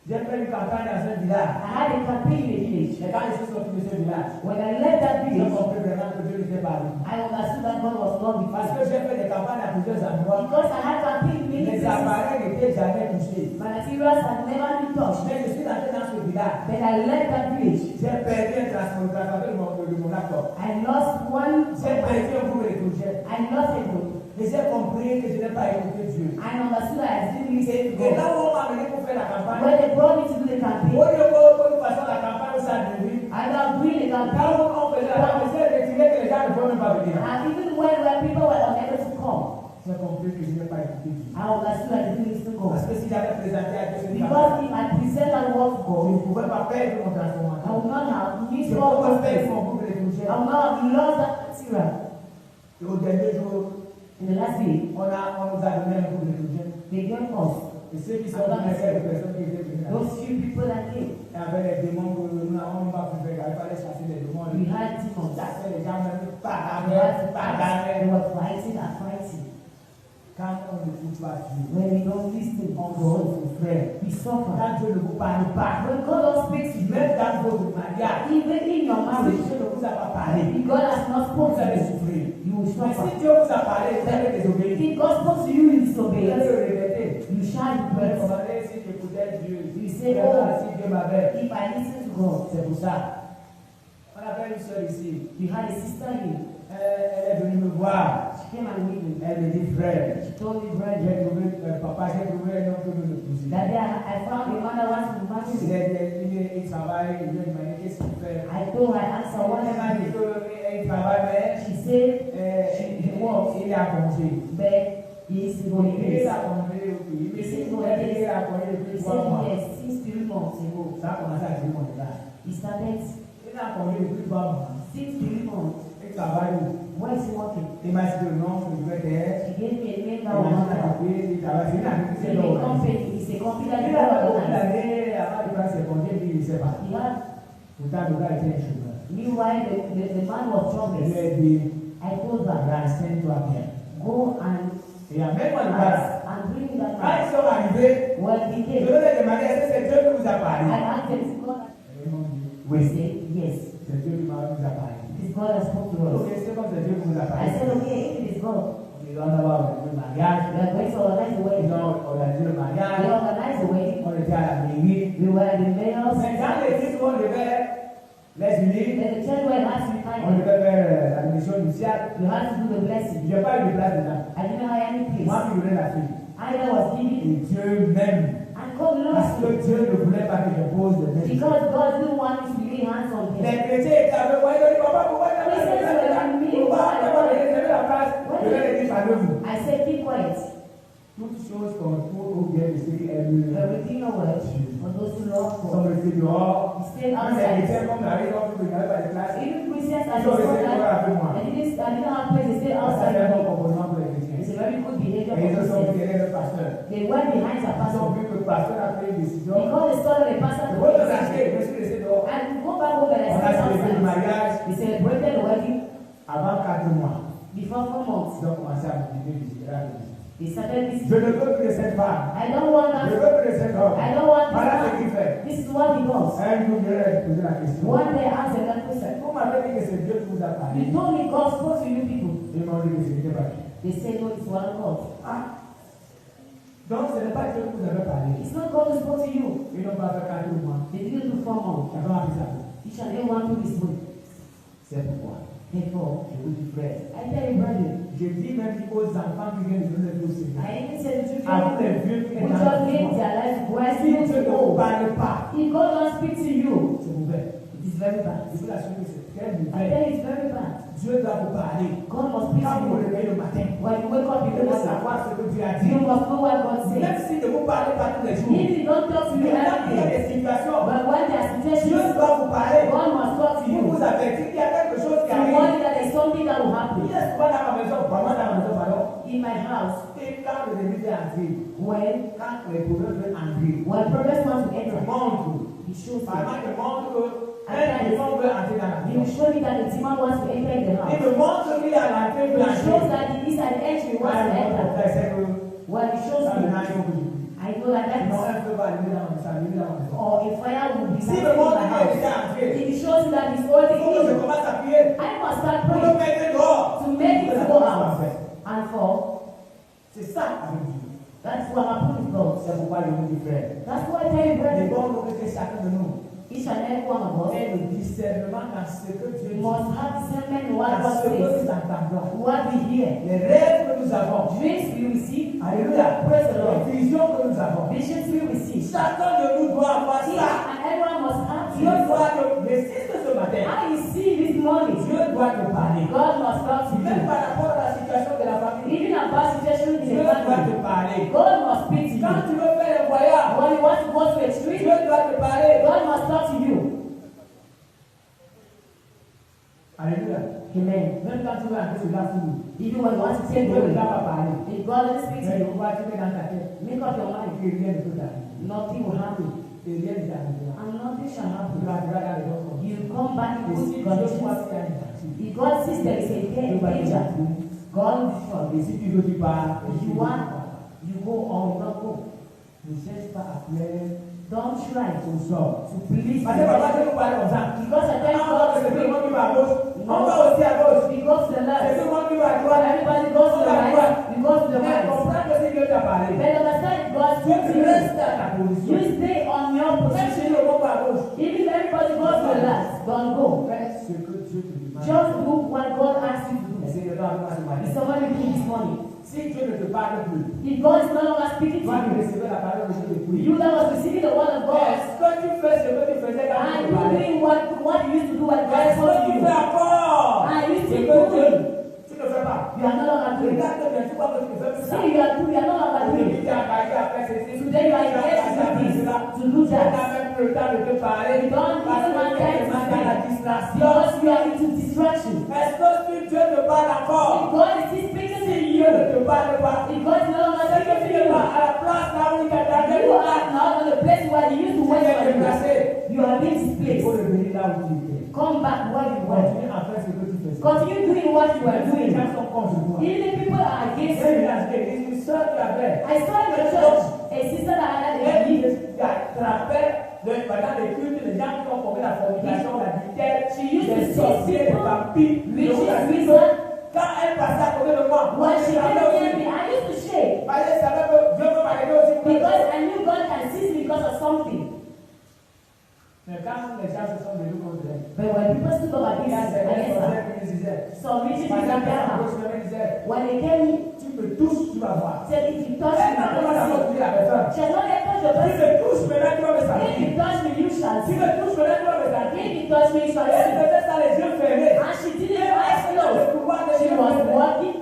J'ai fait une campagne dans un village. I had a campaign in a village. Et quand je suis sorti de ce village, When I left that j'ai village, compris vraiment que Dieu n'était pas avec moi. I understood that God was not with Parce us. que j'ai fait des campagnes à plusieurs endroits. Because I had campaign in many Les places. appareils n'étaient jamais touchés. My materials had never been touched. Mais je suis entré dans ce village. Then I left that village. J'ai perdu un transporteur de mon laptop. I lost one. J'ai perdu un groupe électrogène. I lost a group. Et j'ai compris que je n'ai pas écouté Dieu. I understood that I didn't listen to Et là God. où on m'a amené pour faire la campagne, When they brought me to do the au campaign, lieu que nous fassions la campagne où ça they can Quand on faisait la prière, c'est retiré que les gens ne peuvent même pas venir. and even when people were unable to come, J'ai compris que je n'ai pas écouté Dieu. I understood that the thing is to go. Parce que si j'avais présenté à Dieu, Because if I present that word to je God, ne pouvais pas perdre mon I transformation. will not have Je missed ne all pouvais those pas perdre things. mon groupe de I toucher. will not have lost that material. Et au dernier jour, In the last day, on nous a donné un groupe de toucher. they gave us Et ceux qui sont venus, c'est les personnes qui étaient venues. those few people that came. Et avec les démons que nous n'avons pas pu faire, il fallait chasser les démons. We had demons. Chasser les gens, même pas They had to pas fight. They d'arrêt. were fighting and fighting. Quand on ne fout pas Dieu, When we don't listen on to God, souffre. we suffer. Quand Dieu ne vous parle pas, When God don't speak to you, même dans votre mariage, even in your si marriage, Dieu ne vous a pas parlé, if God has not vous spoken to allez you, souffrir. you will Mais suffer. si Dieu vous a parlé, vous allez désobéir. If God spoke to you, you Vous disobey allez it. le regretter. You shall Vous regret. allez demander si j'écoutais Dieu. You say, Vraiment, oh, si Dieu m'avait. if I listen to God. C'est pour ça. On avait une soeur ici. We had a sister here. Elle est venue me voir. She came and meet me. Elle me dit, frère, She told me, brother, j'ai trouvé, papa, j'ai trouvé un homme que nous épouser. that day I found a man that wants to marry me. Il travaille, il vient de manière, qu'est-ce qu'il fait? I told her, answer what Elle m'a dit is qu'il travaille, mais She said, she works, il est à congé. but he is going to Il est be. à congé, oui. He said, Il est à congé He depuis 3 said, mois. yes, since 3 months ago. Ça a commencé à dire mon égard. He started Il est à congé depuis 3 mois. since 3 months. Il travaille où? Where is he working? Il m'a dit le nom, je vais être. She gave me a name Il that m'a was dit not la there. copie, il travaille. C'est une activité It's a longue. company. It's a company that Il is a beaucoup organized. d'années avant de prendre ses congés, il ne sait pas. He had, Pourtant, le gars était un chômeur. meanwhile, the man was Je lui jobless. ai dit, I told her, renseigne-toi bien. go and Et avec mon gars, ask and bring that quand ils man. sont arrivés, When he je came, leur ai demandé, est-ce que c'est Dieu qui vous a I parlé? asked them, is God? Ils m'ont dit, They oui, said, yes. c'est Dieu qui nous a parlé. This God has spoken to Ok, us. c'est comme c'est Dieu qui vous a I parlé. said, okay, if it is God, Ils ont d'abord organisé le mariage. we are going to organize the Ils wedding. ont organisé le We mariage. organized the wedding. On était à la mairie. We were the mayors. Mais dans l'église où on devait les unir, Then the church were asked to on find devait faire la mission initiale. You had to do the blessing. Je n'ai pas eu de place dedans. I didn't have any place. Moi qui voulais la fille. I was giving. Et Dieu m'aime. And God Parce loves que me. Dieu ne voulait pas que je pose de mains. Because God didn't want me to lay hands on him. Les chrétiens étaient avec moi. Ils ont dit, papa, pourquoi tu n'as pas la place? Je vais les dire, parlez-vous. I said, keep quiet. Toutes choses qu'on trouve au bien de ceux qui aiment le Everything I work for those who love sont God. restés dehors. He stayed Même les chrétiens, outside. comme la raison pour qu'ils n'avaient pas de place, Even Christians ils and sont restés they dehors avec moi. I didn't have place. They stayed Ça, outside. c'est un bon comportement pour les chrétiens. It's a very good behavior Et ils for se sont Christians. derrière le pasteur. They went behind the Ils ont pastor. vu que le pasteur a pris une décision. Because they saw that the pastor Je took vais a te decision. lâcher, je me suis laissé dehors. And go back home and I On a stayed célébré le outside. mariage We celebrated the wedding avant 4 mois. before 4 months. Ils ont commencé à m'occuper du général. They started this. Je ne veux plus de cette femme. I don't want Je that. veux plus de cet homme. I don't want Voilà ce this. qu'il fait. This is what he does. Un jour, je leur ai posé la question. One day I asked that question. Vous m'avez dit que c'est Dieu qui vous a parlé. You told me God spoke to you people. Ils m'ont dit que ce n'était pas Dieu. They said no, it's one God. Ah. Donc ce n'est pas Dieu qui vous avait parlé. It's not God who spoke to you. Ils n'ont pas fait 4 mois. They didn't do 4 months. Ils ont appris ça. Each and every one do this way. C'est pourquoi. Therefore, Je vous dis frère. I tell you, brother, Je dis même aux enfants qui viennent de donner le Seigneur. I even said to À vous children les vieux qui who êtes dans just le gave monde. their life to Christ, Si you Dieu ne to vous know. parle pas, If God don't speak to you, c'est mauvais. it is very bad. Je vous assure que c'est très I mauvais. tell you, it's very bad. Dieu doit vous parler. God must speak Quand to vous vous you. réveillez le matin, When you wake up in vous the devez morning, savoir ce que Dieu a you dit. must know what God Même says. s'il ne vous parle pas tous les jours, If he don't talk to you mais quand il y a every day, des situations, but when there are Dieu situations, doit vous parler. God must talk to Il you. vous avertit qu'il y a quelque chose qui To arrive. warn you that there's something that will happen. Il est souvent dans ma maison, vraiment dans ma maison, pardon. In my house, Et quand le début est entré, quand les problèmes veulent entrer, when progress wants to il enter, montre. he shows Par me. exemple, il montre qu'un démon veut entrer dans la He will maison. show me that the demon wants to enter in the Il house. me montre qu'il est à l'entrée, il He veut entrer. shows that he is at the entry, he wants to enter. C'est que When he shows ça me, maintenant, il faut que je prie. I know that that Non, is, un feu va allumer dans ma maison, allumer dans ma maison. or a fire will be Si started le in monde my est house. déjà entré, If he shows me that he's il faut que je holding commence à prier. I must start Pour le praying mettre dehors. to make it go out. C'est And for, ça avec Dieu. that's what happened with God. C'est pourquoi je vous dis, frère. That's why I tell you, Il est brother, bon pour que chacun de nous each and every one of us ait le discernement dans ce que Dieu dit. must have discernment in what Dans God ce que says, nous entendons. what we hear. Les rêves que nous avons. Dreams we receive, Alléluia. praise the Les Lord. visions que nous avons. Visions we receive. Chacun de nous doit avoir Each ça. and everyone must have Dieu this. doit que, le 6 de ce matin, I is doit te parler. God must talk to Même you. par rapport à la situation de la famille, Even about situation in Dieu the doit family, te parler. God must speak to Quand you. tu veux faire un voyage, When you want to go to a trip, Dieu doit te parler. God must talk to you. Alléluia. Amen. Même quand tu veux entrer sur la foule, Even when you want to Dieu take ne the va pas parler. if God doesn't speak to Mais you, tu vas tu mets dans ta tête. make up your mind. Et rien ne peut t'arriver. Nothing will happen. Et rien ne t'arrivera. And nothing shall Tu happen. vas dans les autres. You come back Et in si good Dieu voit conditions. qu'il y a une partie, If God sees there is a Dieu va te danger, dire. God will show. Et si tu veux, tu pars. Et si You tu want, pars. you go or you don't go. Ne cherche pas à plaire Don't try au sort. to please Parce que papa, God. je nous parle comme ça. Because I tell Ah, God c'est to tout le speak. monde qui va à gauche. On va aussi à gauche. We go to the C'est left. tout le monde qui va à droite. Everybody goes to the right. We go to the Mais right. comprends que si Dieu t'a parlé, But understand God tu speaks to you. restes à ta position. You stay on your Même si position. le monde va à gauche, Even if everybody goes to the left, don't go. fais ce que Dieu te demande. Just do what God asks you to do. Essaye de faire ce Is matin. someone reading this morning? Si Dieu ne te parle plus, If God is no longer speaking toi to qui you, recevais la parole de Dieu depuis, you that was receiving the word of God, est-ce que tu fais ce que tu faisais quand are tu you parlais? doing what you used to do what God Est-ce told que tu you? fais encore Are you ce still que Dieu, doing? tu ne fais pas? You are no longer doing. Regarde bien, tu vois que tu ne fais plus ça. See, you are no longer doing. Tu t'es engagé à faire ceci. Today you are engaged to do this, to do Tu n'as that. même plus le temps de te parler. You don't Parce even que have tu time es to dans la speak. distraction. Because you are into distraction. Est-ce que si Dieu te parle If encore, God is still speaking to Dieu you, ne te parle pas, if God is no longer c'est que speaking tu to n'es you, pas à la place là où il t'a gardé you pour are not on the place where you used to Tu wait es for you. déplacé. You are being Il faut displaced. revenir là où tu étais. Come back where you were. Continue à faire ce que tu faisais. Continue doing what you were Les doing. gens sont contre toi. Even if people are against C'est you. une soeur qui avait. I saw in the church a sister that had a Elle gift. qui attrapait pendant les cultes, les gens qui ont commis la fornication, la vitelle, She used to les see sorciers, les people, vampires, which les is wizards. wizard. Quand elle passait à côté de moi, When she je came savais near aussi. me, I used to shake Parce que je savais que Dieu peut m'arrêter aussi. because I knew God can seize me because of something. Mais quand les gens se sont venus contre elle, But when people stood up il y a against des her, sorciers qui me disaient, some witches par in exemple, their la house, grosse me disait, when they came in, tu me touches, tu vas voir. said, if you touch me, Elle n'a you pas will d'abord see. dit la personne. She has not yet touched the Tu person. me touches, maintenant tu vas me If sentir. you touch me, you shall Tu see. me touches, maintenant tu vas me sentir. If you touch me, you shall Elle see. faisait ça les yeux fermés. And she didn't eyes closed. She was walking.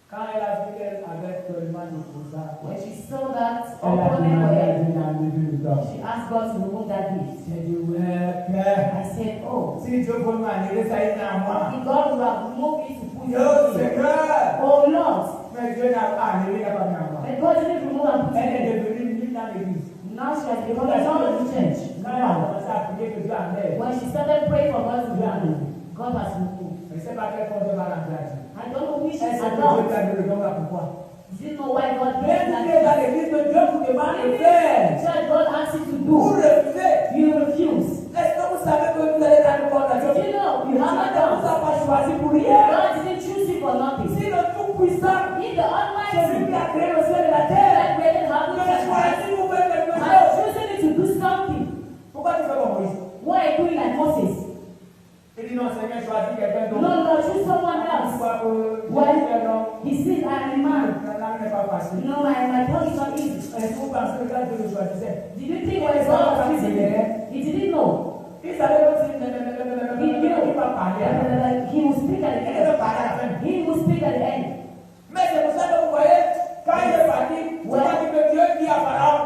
Quand elle a vu qu'elle avait tellement de poussard, When she saw that elle a upon demandé à her, Dieu d'enlever le temps. she asked God to remove that gift. J'ai dit, ouais, que I said, oh, si Dieu veut m'enlever, ça y est à moi. if God would have removed it to put it Yo, in me. Seigneur. Oh Lord, Mais Dieu n'a pas enlevé, il n'a pas mis à moi. but God didn't remove and put Elle it est in. devenue nulle dans l'église. Now she has become a normal in church. Quand elle a commencé à prier que Dieu enlève, When she started praying for God to remove, God has removed. je ne sais pas quel point Dieu va rentrer à Dieu. I don't know which is Est-ce que Dieu allowed. t'a donné le don là pourquoi? You didn't know why God Même gave si that tu es dans gift. l'église que Dieu vous demande de Even faire, if church God asks you to vous do, refusez. you refuse. Est-ce que vous savez que vous allez rendre compte à Dieu? You know, you Dieu have ne not vous done. a pas choisi pour rien. God didn't choose you for nothing. Si le Tout-Puissant, If the celui Almighty qui a créé le ciel et la terre, that created vous heaven avez and earth choisi pour faire quelque has chose. chosen you to do something, Pourquoi tu fais comme Moïse? why are you doing like Moses? Il dit non, Seigneur, choisis quelqu'un No, d'autre. no, choose someone else. Pourquoi When non? he says, I am a man. La langue n'est pas facile. No, my tongue is not easy. Est-ce que vous pensez que quand Dieu le choisissait, Did you think when God was choosing him, he didn't know? il savait que si il va parler à la fin. He will speak at the Il va end. parler à la fin. He will speak at the end. Mais c'est pour ça que vous voyez, quand il est parti, tu vas dire que Dieu dit à Pharaon,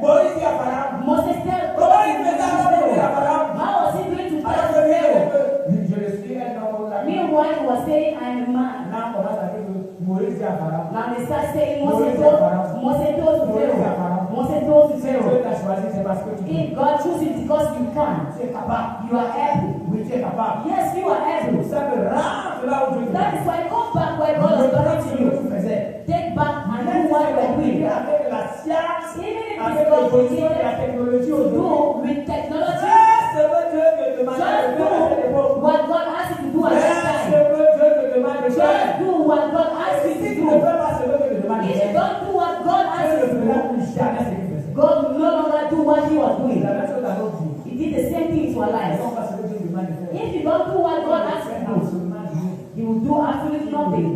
Moïse dit à Pharaon, Moses tell comment il faisait alors pour dire à Pharaon? how was he going to Alors tell que lui, Pharaoh? je le suis, elle n'a pas la Meanwhile, he was saying, I am a man. Now, on commence à dire que Moïse dit à Pharaon, Now they start saying, Moses Moses told to Pharaoh. Moses told to si Pharaoh. Dieu t'a choisi, c'est parce que tu If God chooses you because you can, tu es capable. you are able. Oui, tu es capable. Yes, you are C'est able. pour ça que rentre là où Dieu te That dit. is why come back where God has brought Ce you to que you. tu faisais. Take back and Même do si what c'est you are compliqué doing. avec la science, Even if avec it's l'évolution de la complicated technologie to aujourd'hui, do with technology, fais ce que Dieu te demande de just faire à cette do époque. what God asks you to do at Fais that ce time. que Dieu te demande de faire. Just do what God asks Et you si to tu ne do. fais pas ce que Dieu te demande de If you faire, don't do what God asks Dieu you ne to fera do, plus jamais ce qu'il faisait. God will no longer do what He was C'est doing. la même chose dans notre vie. He did the same thing to our Ils lives. font pas ce que Dieu demande de faire. If you don't do what God asks you Fais to do, absolument rien. He will do absolutely nothing.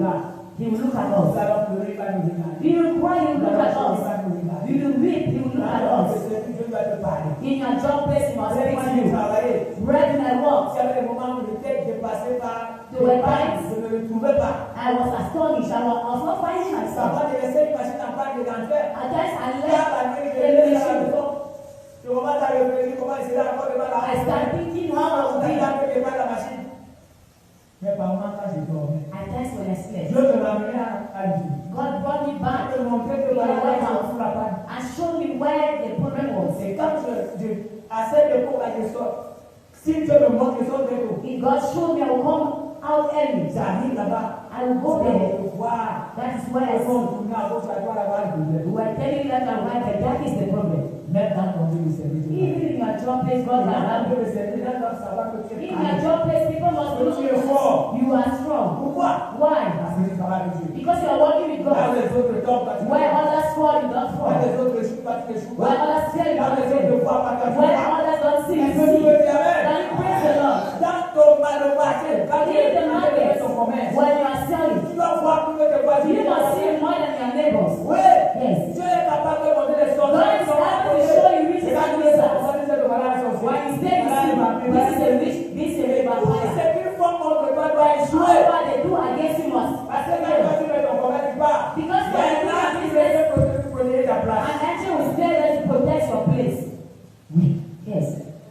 He will look at Nous us. allons pleurer, il va nous regarder. We will cry, He will Nous look allons at chanter, il us. va nous regarder. We will weep, He will look at Alors que us. c'est que Dieu doit te parler. In your job place, He must Avec speak moi, to j'ai you. travaillé. Where can I walk? Il y avait des moments où je j'étais dépassé par There were times je ne me trouvais pas. I was astonished. I was not finding myself. Avant de laisser une machine en panne de l'enfer. At times I Là, left la nuit, je the vais à la machine. maison. Je commence à réfléchir comment il sera encore devant la I started thinking how I would Il be. a fait devant la machine. Mais par moment, quand je dormais, At times when I slept, Dieu me ramenait à Dieu. God brought me back Il me montrait que to the voilà, White là, House sous la panne. and showed me where the problem was. Et quand à cette époque-là, je sors. Si Dieu me montre, je sors très tôt. If God showed me I will come out early, J'arrive là-bas. I will go there. Voir. That is where I Ils saw. vont tourner à gauche, à droite, là-bas, le We were telling you left and right that that is the problem. même dans ton lieu de service. Even in your job place, God will Dans help ton you. lieu de service, là, doivent savoir que tu es In your calme. job place, people must know Tu es fort. you are strong. Pourquoi? Why? Parce que tu travailles avec Dieu. Because you are working with Là où God. les autres tombent, toi, tu Where tombes. others fall, you don't Là où fall. les autres échouent, toi, tu n'échoues Where pas. others fail, you Là où don't les autres ne fail. voient pas, toi, tu Where vois. others don't see, Est-ce you que tu veux see. dire Amen? Can you praise the Lord? Dans ton marché, quand tu In es the market, ton commerce, when you are selling, tu dois voir plus que tes voisins. you must see more than your neighbors. Oui. Yes. Dieu est capable de montrer les God is able to show you riches and results. When you say you see, this is a rich, this is a river fire. C'est une forme contre toi doit échouer. Whatever they do against you must Parce que quand fail. tu mets ton commerce, tu pars. Because Il y a when un you arbre do qui business, veut protéger ta place. an angel will stay there to protect your place. Oui. Yes.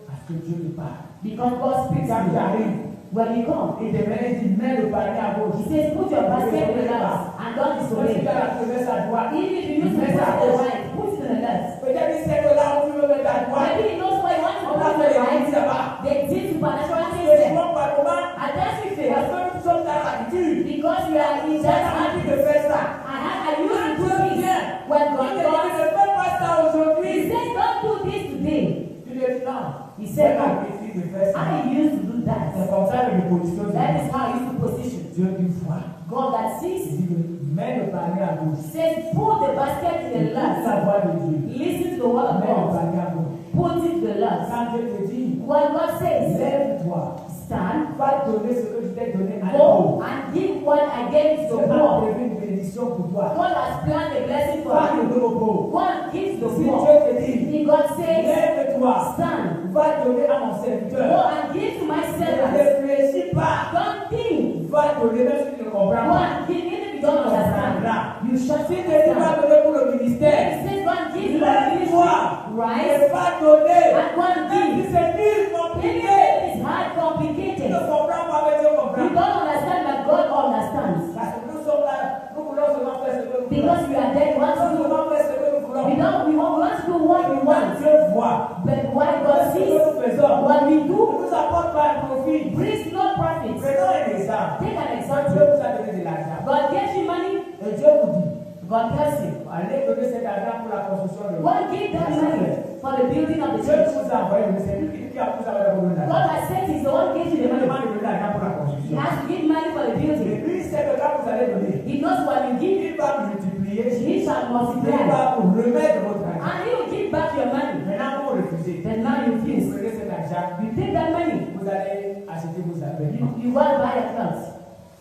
Parce que Dieu te parle. Because God speaks Quand to tu you. arrives, When you come, il te dit, mets le panier à He gauche. says, put your basket in the left and don't Si tu disobey. as la promesse à droite, Even if you use to put it in the right, put it in the left. peut-être il sait que là où tu veux mettre à droite, Maybe he knows why you want to on put a it in fait the les right. choses là-bas. They did supernatural Et things tu there. vois par moment, At times we fail parce que nous sommes dans l'habitude. because we are in J'ai that l'habitude habit. de faire ça. I used to do this when Il God te dit, calls. ne fais pas ça He aujourd'hui. says, don't do this today. Tu lui dis non. He J'ai said, no. l'habitude de faire ça. I used to do C'est that. comme ça que je positionne. That is how I used to position. Dieu une fois. God that Il sees dit que mets le panier à gauche. says, put the basket in the Écoute left. la voix de Dieu. Listen to the word of Mets le God. panier à gauche. Put it to the left. Quand Dieu te dit, When God says, lève-toi, stand, va donner ce que je t'ai donné à go l'autre. and give what I gave to C'est the pas poor. prévu une bénédiction pour toi. God has planned a blessing for Va you. donner au pauvre. Go and give to the Si poor. Dieu te dit, If God says, lève-toi, stand, va donner à mon go serviteur. and give to my Ne servants. réfléchis pas. Don't think. Va donner même si tu ne comprends Go pas. and give. Even if you don't understand, you shall Si see tu ne vas donner pour le He ministère, says, go and give to the ministry. lève-toi. Rise Ne pas donner. and go and Même si give. c'est dur, Even compliqué. if it's hard, Tu complicated, ne comprends pas, mais Dieu you comprend. don't understand, but God understands. Parce que nous sommes là, nous voulons seulement faire ce que nous voulons. Because we are there, we want to Nous do. voulons faire ce que nous voulons. We want to do what we want. Dieu voit. But what God Ce que sees, nous faisons what we ne do, nous apporte pas un profit. brings no profit. Prenons un exemple. Take an Dieu example. vous a donné de l'argent. God gives you money, Et Dieu vous dit, God tells you, allez donner cet argent pour la construction de go and give that money for the building of the Dieu church. vous a envoyé, mais c'est lui qui a vous envoyé pour donner God l'argent. has said He's the one who gives you Il the vous money. demande de donner l'argent pour la He construction. has to give money for the Et building. lui, c'est que quand vous allez donner, He knows what you give, il va multiplier, He shall il multiply. va vous remettre votre argent. And He will give back your money. Maintenant, vous refusez. Then now you Vous refuse. prenez cet argent, You take that money, vous allez acheter vos vêtements. you go and buy a clothes.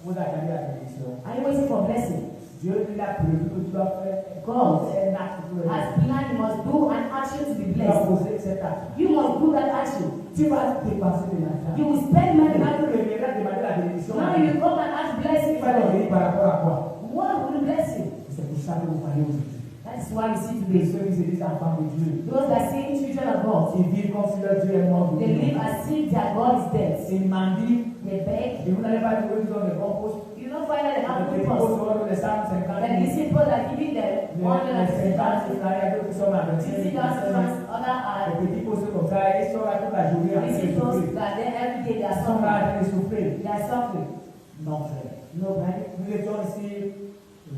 Vous attendez la bénédiction. Are you waiting for blessing? Dieu lui a prévu que tu dois faire God un acte pour le has planned you must do an action to be Tu dois blessed. poser cet acte. You must do that action. Tu vas dépenser de l'argent. You will spend money. Maintenant, tu reviendras demander la bénédiction. Now you come and ask blessing Il for va them. revenir par rapport à quoi? What will bless you? C'est pour ça que vous parlez aujourd'hui. That's why you see Et today. ceux qui se disent enfants de Dieu, Those that say children of God, ils vivent comme si leur Dieu est mort. they live as if their God is dead. Ils mendient. They beg. Et vous n'allez pas trouver qu'ils ont des bons postes. You don't find that they have Les good postes posts. sont les 150 And these people are giving them les 50 150, salariés qui sont à 25 50,000 francs. Other are les petits postes comme ça, ils sont là toute la journée en train de receiving those souffrir. that then every day they are Ils sont là en suffering. train de souffrir. They are suffering. Non, frère. No, right? Nous étions ici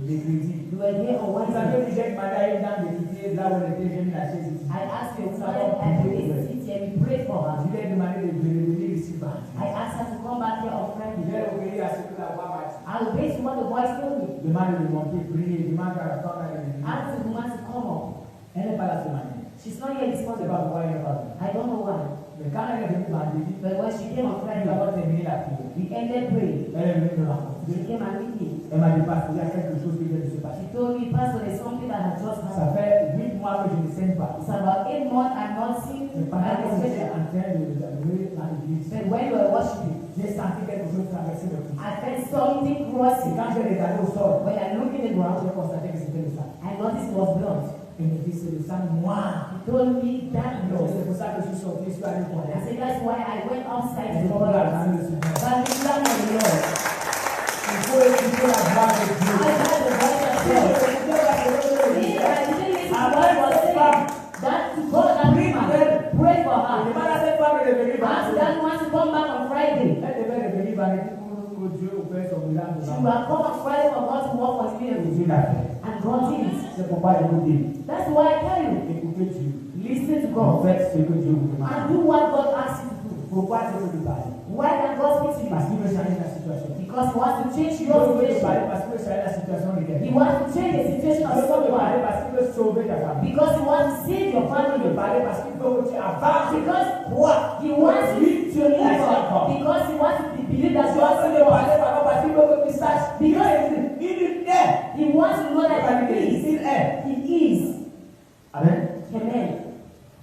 les crédits. You were here on Vous Wednesday. savez que j'ai demandé à une dame d'étudier là où elle était, j'ai mis la chaise ici. I asked your wife and we sit here, we prayed for her. Je lui ai demandé de venir ici bas. I asked her to come back here on Je Friday. vais obéir à ce que la voix m'a dit. I will base what the voice told me. Demande de monter, prier, demande à la femme à l'église. Ask the woman to come up. Elle n'est pas là ce matin. She's not here this Je ne sais morning. pas pourquoi elle n'est pas venue. I don't know why. Mais quand elle est venue vendredi, But when she came on nous Friday, avons terminé la prière. we ended praying. Elle est venue me She rencontrer. came and meet me. Elle m'a dit, pasteur, il y a quelque chose qui vient de se passer. She told me, Pastor, there's something that has just Ça happened. fait 8 mois que je ne saigne pas. It's about 8 months I'm not seeing Mais pendant que j'étais manifestation. en train de louer dans l'église, But when we were worshiping, j'ai senti traverser le couche. I felt something Et crossing. quand j'ai regardé au sol, When I looked in the ground, j'ai constaté que c'était le sang. I noticed it was blood. Il me dit, c'est le sang noir. He told me that Donc, blood. c'est pour ça que je suis sorti, je suis allé au I toilette. said, that's why I went outside Il to faut the la toilet. grâce du Seigneur. But the Lamb of the Lord. Il faut écouter la voix de Dieu. I heard the voice of Si God. je écoutais la voix de See, I Dieu, didn't listen to what was saying. That to God that woman, pray for je her. demande à cette femme de venir Ask vendredi. that one to come back on Friday. Elle devait revenir vendredi pour que Dieu opère son miracle. She will come on Friday for God to work on Et miracles. Dieu l'a fait. And God did it. C'est pourquoi je vous dis, That's why I tell you, écoutez Dieu. listen to En God. fait, ce que Dieu vous demande. And do what God asks you to do. Pourquoi Dieu veut lui parler? Why can God speak to Parce you? qu'il veut changer la situation. Because He wants to change Dieu your veut lui situation. parler parce qu'il veut changer la situation de He quelqu'un. wants to change the situation Dieu of veut lui someone. parler parce qu'il veut sauver ta famille. Because He wants to save your Dieu veut lui family. parler parce qu'il veut que tu avances. Because Quoi? He wants you to move Yes, on. God. Because He wants you to believe that Dieu God veut is lui parler parce qu'il veut que tu saches. Because Il est. He wants to know that Il He is. est. He is. Amen. Amen.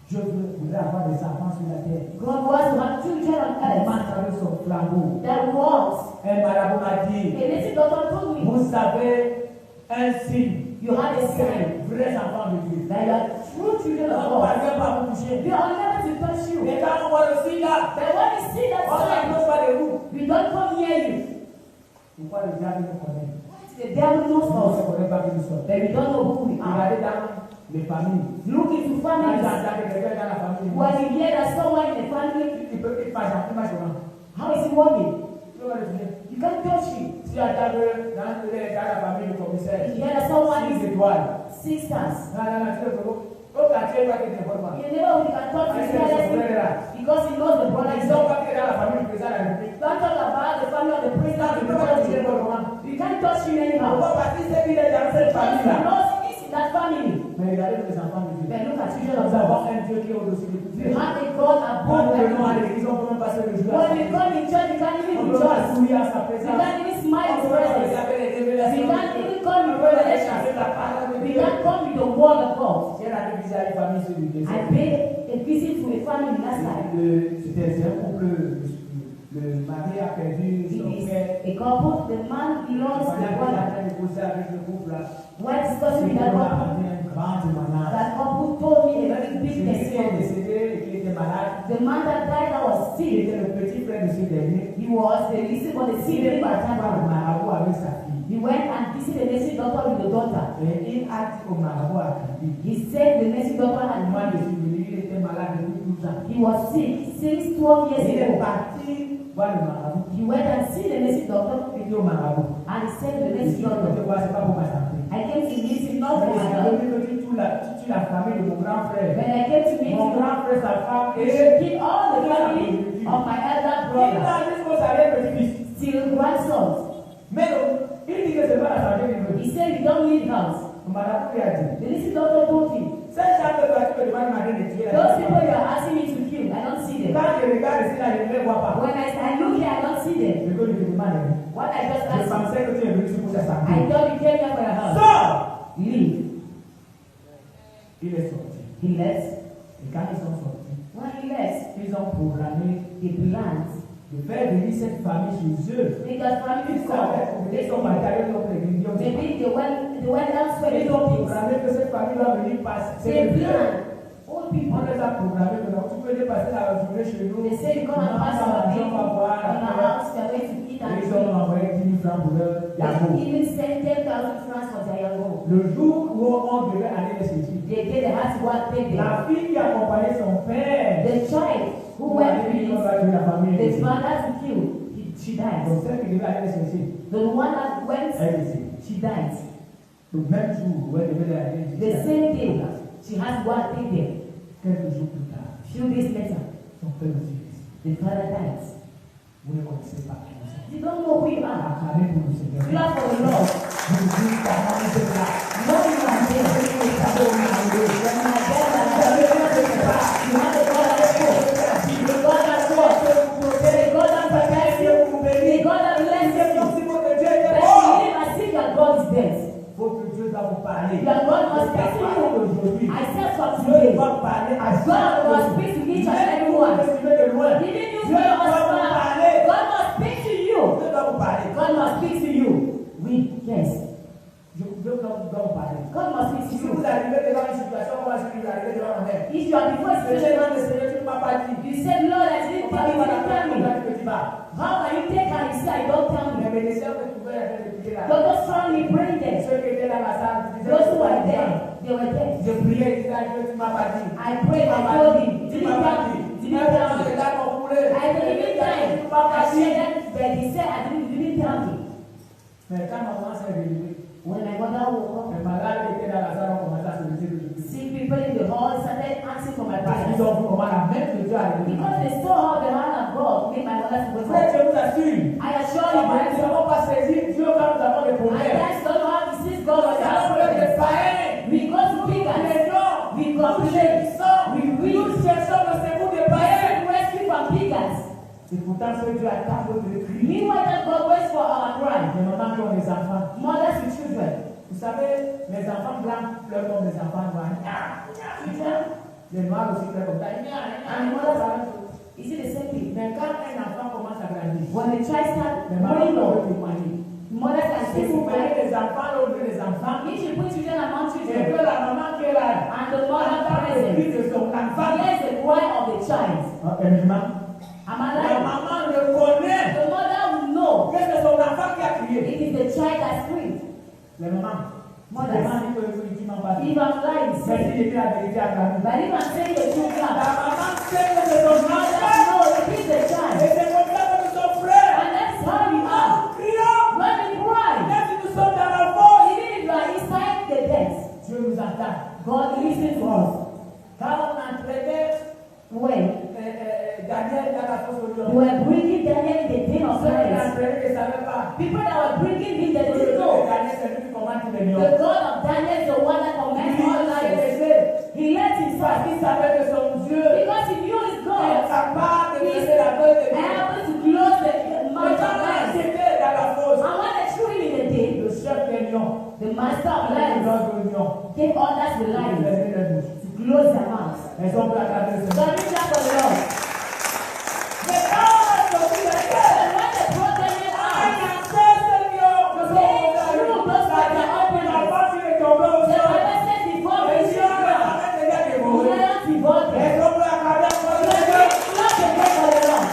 Dieu voudrait avoir des enfants sur la terre. God wants to have children on Elle earth marche avec son flambeau. that walks. Un marabout m'a dit, A little doctor told me, vous avez un signe. you have a sign Vrais enfants de Dieu. that you are true children of On ne God. parvient pas à vous toucher. They are never to touch you. Mais quand on voit le signe là, But when we see that on sign, n'approche pas de vous. we don't come near you. Pourquoi le diable nous connaît? The devil knows On ne us, connaît pas qui nous sommes. but we don't know who we are. Regardez dans les familles. Look into Quand families. j'entends que quelqu'un dans la famille, When you hear that someone in the family, il peut il marche comment? how is he walking? Tu vas le dire. You can't touch him. Si j'entends que dans la famille du commissaire, If you hear that someone 6 is étoiles. 6 stars, Non, tu le fais. Au quartier, il va te n'importe quoi. you never you can touch his brother because he knows the brother is Ils ont not. pas que dans la famille du président de la République. Don't talk about the family of the president of Tu the peux pas dire country. n'importe comment. You can't touch him anyhow. Pourquoi? Parce qu'il sait qu'il est dans cette Because he famille-là. knows he's in that family. Mais regardez les enfants de Dieu. But look at children of Nous God. avons un Dieu qui est au-dessus de tout. You have a God Quand above nous venons à everything. l'église, on peut même passer le jour. When we come in church, you can't even On peut pas rejoice. sourire à sa You présence. can't even smile On in peut pas presence. regarder les We révélations. can't even come On with peut pas revelation. chercher la parole de We Dieu. can't come with the word of God. J'ai rendu visite à une famille sur le I paid a visit to a family last time. C'était un couple, le mari a perdu It son is frère. a couple, the man belongs to the Pendant qu'il est en brother. train de causer avec le couple là, When ce discussing with couple that a couple, amené un grand témoignage. that couple told me a very big Celui qui est testimony. décédé et qui était malade, The man that died that was il sick, était le petit frère de ce dernier. he was the listen for the Il est sick parti part voir le marabout avec sa fille. He went and visited the nursing doctor with the daughter. Et il a dit au marabout à Kabi, He said the nursing doctor had moi je money. suis venu, il était malade depuis 12 ans. He was sick since 12 years Il est ago. parti voir le marabout. He went and see the nursing doctor Il dit au marabout, and he said to the je nursing suis venu doctor, te voir, c'est pas pour ma santé. I came to meet him not for Mais my je health, suis venu que tu tues la famille de mon grand frère. but I came to meet Mon him grand frère, sa femme to et kill all the family of my elder il brother, a jusqu'au salaire petit-fils. still grandsons. Mais il dit que c'est pas la santé du He said, you don't need house. Le marabout lui a dit, The nursing doctor told him, ces gens que toi tu me demandes de me tuer. those people you are asking me to kill, I don't see them. Quand je regarde ici là, je ne les vois pas. When I look here, I don't see them. Je veux lui demander. What I just Je asked you, pensais que tu es venu pour ta santé. I thought you came here for your house. Sors! Leave. Il est sorti. He left. Et quand ils sont sortis, When he left, ils ont programmé he planned. de faire venir cette famille chez eux. Make that family Ils come. sont matériels, ils ont prévenu. Maybe they went elsewhere. They Ils ont told things. programmé que cette famille va venir passer. They planned. All people. On les a programmés que tu peux venir passer la journée chez nous. They say you come and pass our day in our house. We are going to eat and Et ils ont drink. envoyé 10 000 francs pour leur yago. They even sent 10,000 francs for their yango. Le jour où on devait aller les saisir, They did. They had to go and pay them. la fille qui accompagnait son père, The child who on went a dit with qu'on va tuer la famille. the father to kill, she died. Donc celle qui devait aller les saisir, The one that went, elle était. she died. Le même jour où elle devait aller The same day, she has to go and pay them. quelques jours plus tard, Few days later, son père aussi dit, the father died. vous ne connaissez pas qui nous sommes. You don't know who you are. Acclamez pour le Seigneur. Clap for the Lord. Vous dites comment vous êtes là. No, you are there. When you are there, you are there. You have the God that spoke. The God that spoke. The God that protects you. The God that blesses you. But you live as if your God is dead. Faut que Dieu doit vous parler. Your God must speak to you. Aujourd'hui, I said from Dieu today, doit parler à God must speak to each and everyone. de loin. Even you Dieu from doit vous afar, parler. God must speak to you. Dieu doit vous pas. How can you take her? You say, I don't tell Les me. médecins que tu veux de prier là. Doctor strongly prayed them. Ceux qui étaient dans la salle, disaient, Those who were there, they were there. je priais, je disais, Dieu, tu m'as pas dit. I prayed, I told him, Tu did he m'as pas tell dit. me? Tu Did he m'as tell pas me? dit. Là, on voulait. I didn't time. Tu m'as I pas dit. said that, but he said, I didn't tell me. Mais quand maman s'est réveillée, When my mother woke les malades qui étaient dans la salle ont commencé à se lever de up, see people in the hall started asking for my parce qu'ils prayers. ont vu comment la main de Dieu a réveillé. Because they saw how the hand of God made my mother to wake Frère, up. je vous assure, I assure nous you, n'avons pas saisi Dieu quand nous avons des I problèmes. just don't know how to see God Nous was avons des asking. païens. We go to Nous pagans. plaignons. We Nous complain. gémissons. We weep. Nous cherchons le secours des païens. We rescue from pagans. Et pourtant, ce Dieu attend votre cri. Meanwhile, that God waits for our cry. Les mamans qui ont des enfants. Mothers with children. Vous savez, les enfants blancs pleurent comme les enfants noirs. Les noirs aussi pleurent comme ça. And mothers are, is it the same thing? Mais quand un enfant commence à grandir, When the child starts les mamans growing peuvent up, témoigner. mothers can Si vous voyez testify. les enfants, là, les enfants, If you put children among et children, que la maman qui est là, and the mother entend le present, cri de son enfant, hears the cry of the child. Am I la right? maman reconnaît The mother will know que c'est son enfant qui a crié. it is the child that screamed. Les mamans, Mothers. maman dit que vous dites, maman, pas. If I'm lying, Mais say. si j'ai la vérité à la But if I'm saying the truth la now, maman sait que c'est son mothers enfant. know it is the Et child. c'est comme ça que nous sommes frères. And that's how we are. Nous crions. When we cry, Même si nous sommes dans la fosse, even if you are inside the death, Dieu nous entend. God listens to us. Quand on entraînait When Daniel dans la fosse au they lion, were bringing Daniel in the den of ceux qui lions, l'entraînaient ne savaient pas. people that were bringing him, they Que le didn't Dieu de know. Daniel, c'est lui qui commande tous les lions. The God of Daniel is the one that commands all Lui, lions. c'est laissé. He let himself Parce qu'il savait que son Dieu because he knew his est God. capable de laisser la gueule de I Dieu. happened to close the Mais mouth quand of on a lions. jeté dans la fosse, And when they threw him in the den, le chef des lions, the master of les lions lions de lions, gave orders to il lions fermait leur bouche. to close their mouths. Elles ont pu attraper ce So nom. we clap for the Lord. Mais quand on a sorti la gueule, And when they brought Daniel on out, a fait ce lion. Le la porte, il est tombé au the sol. Bible says before we Les see lions God, avaient déjà the dévoré. lions devoured them. Elles ont pu accabler So contre they le Dieu. clap again for the Lord.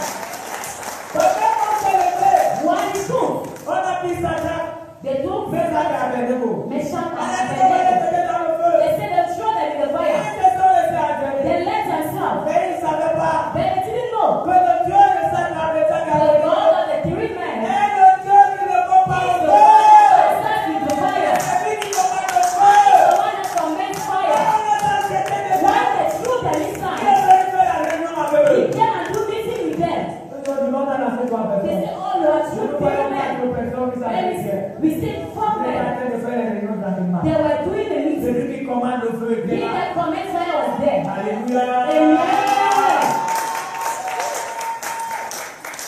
Peut-être qu'on s'est levé. When he took, On a pris Sacha. they took Mais ça, il y avait des mots. Meshach On and a dit qu'on va les Abednego. jeter dans le feu. They said they'll throw them in the Et fire. ils se sont laissés attraper. They let themselves. Mais ils ne savaient pas But they didn't know. que le Dieu de Sacha avait The God of the three men is est le Dieu qui ne peut pas au the feu. one that stands in the fire. C'est lui qui commande le The feu. one that commits fire. On les a jetés des When feux. they threw them Il inside, est venu faire la réunion avec he eux. came and do meeting with them. Aujourd'hui, on a fait quoi avec They eux? said, oh, you are Nous true ne three voyons pas men. que personne qui Then s'appelle. we said, fuck On est en them. train de faire les réunions tranquillement. They were doing the meeting. Celui qui commande le feu He est là. that commits fire was there. Alléluia. Amen.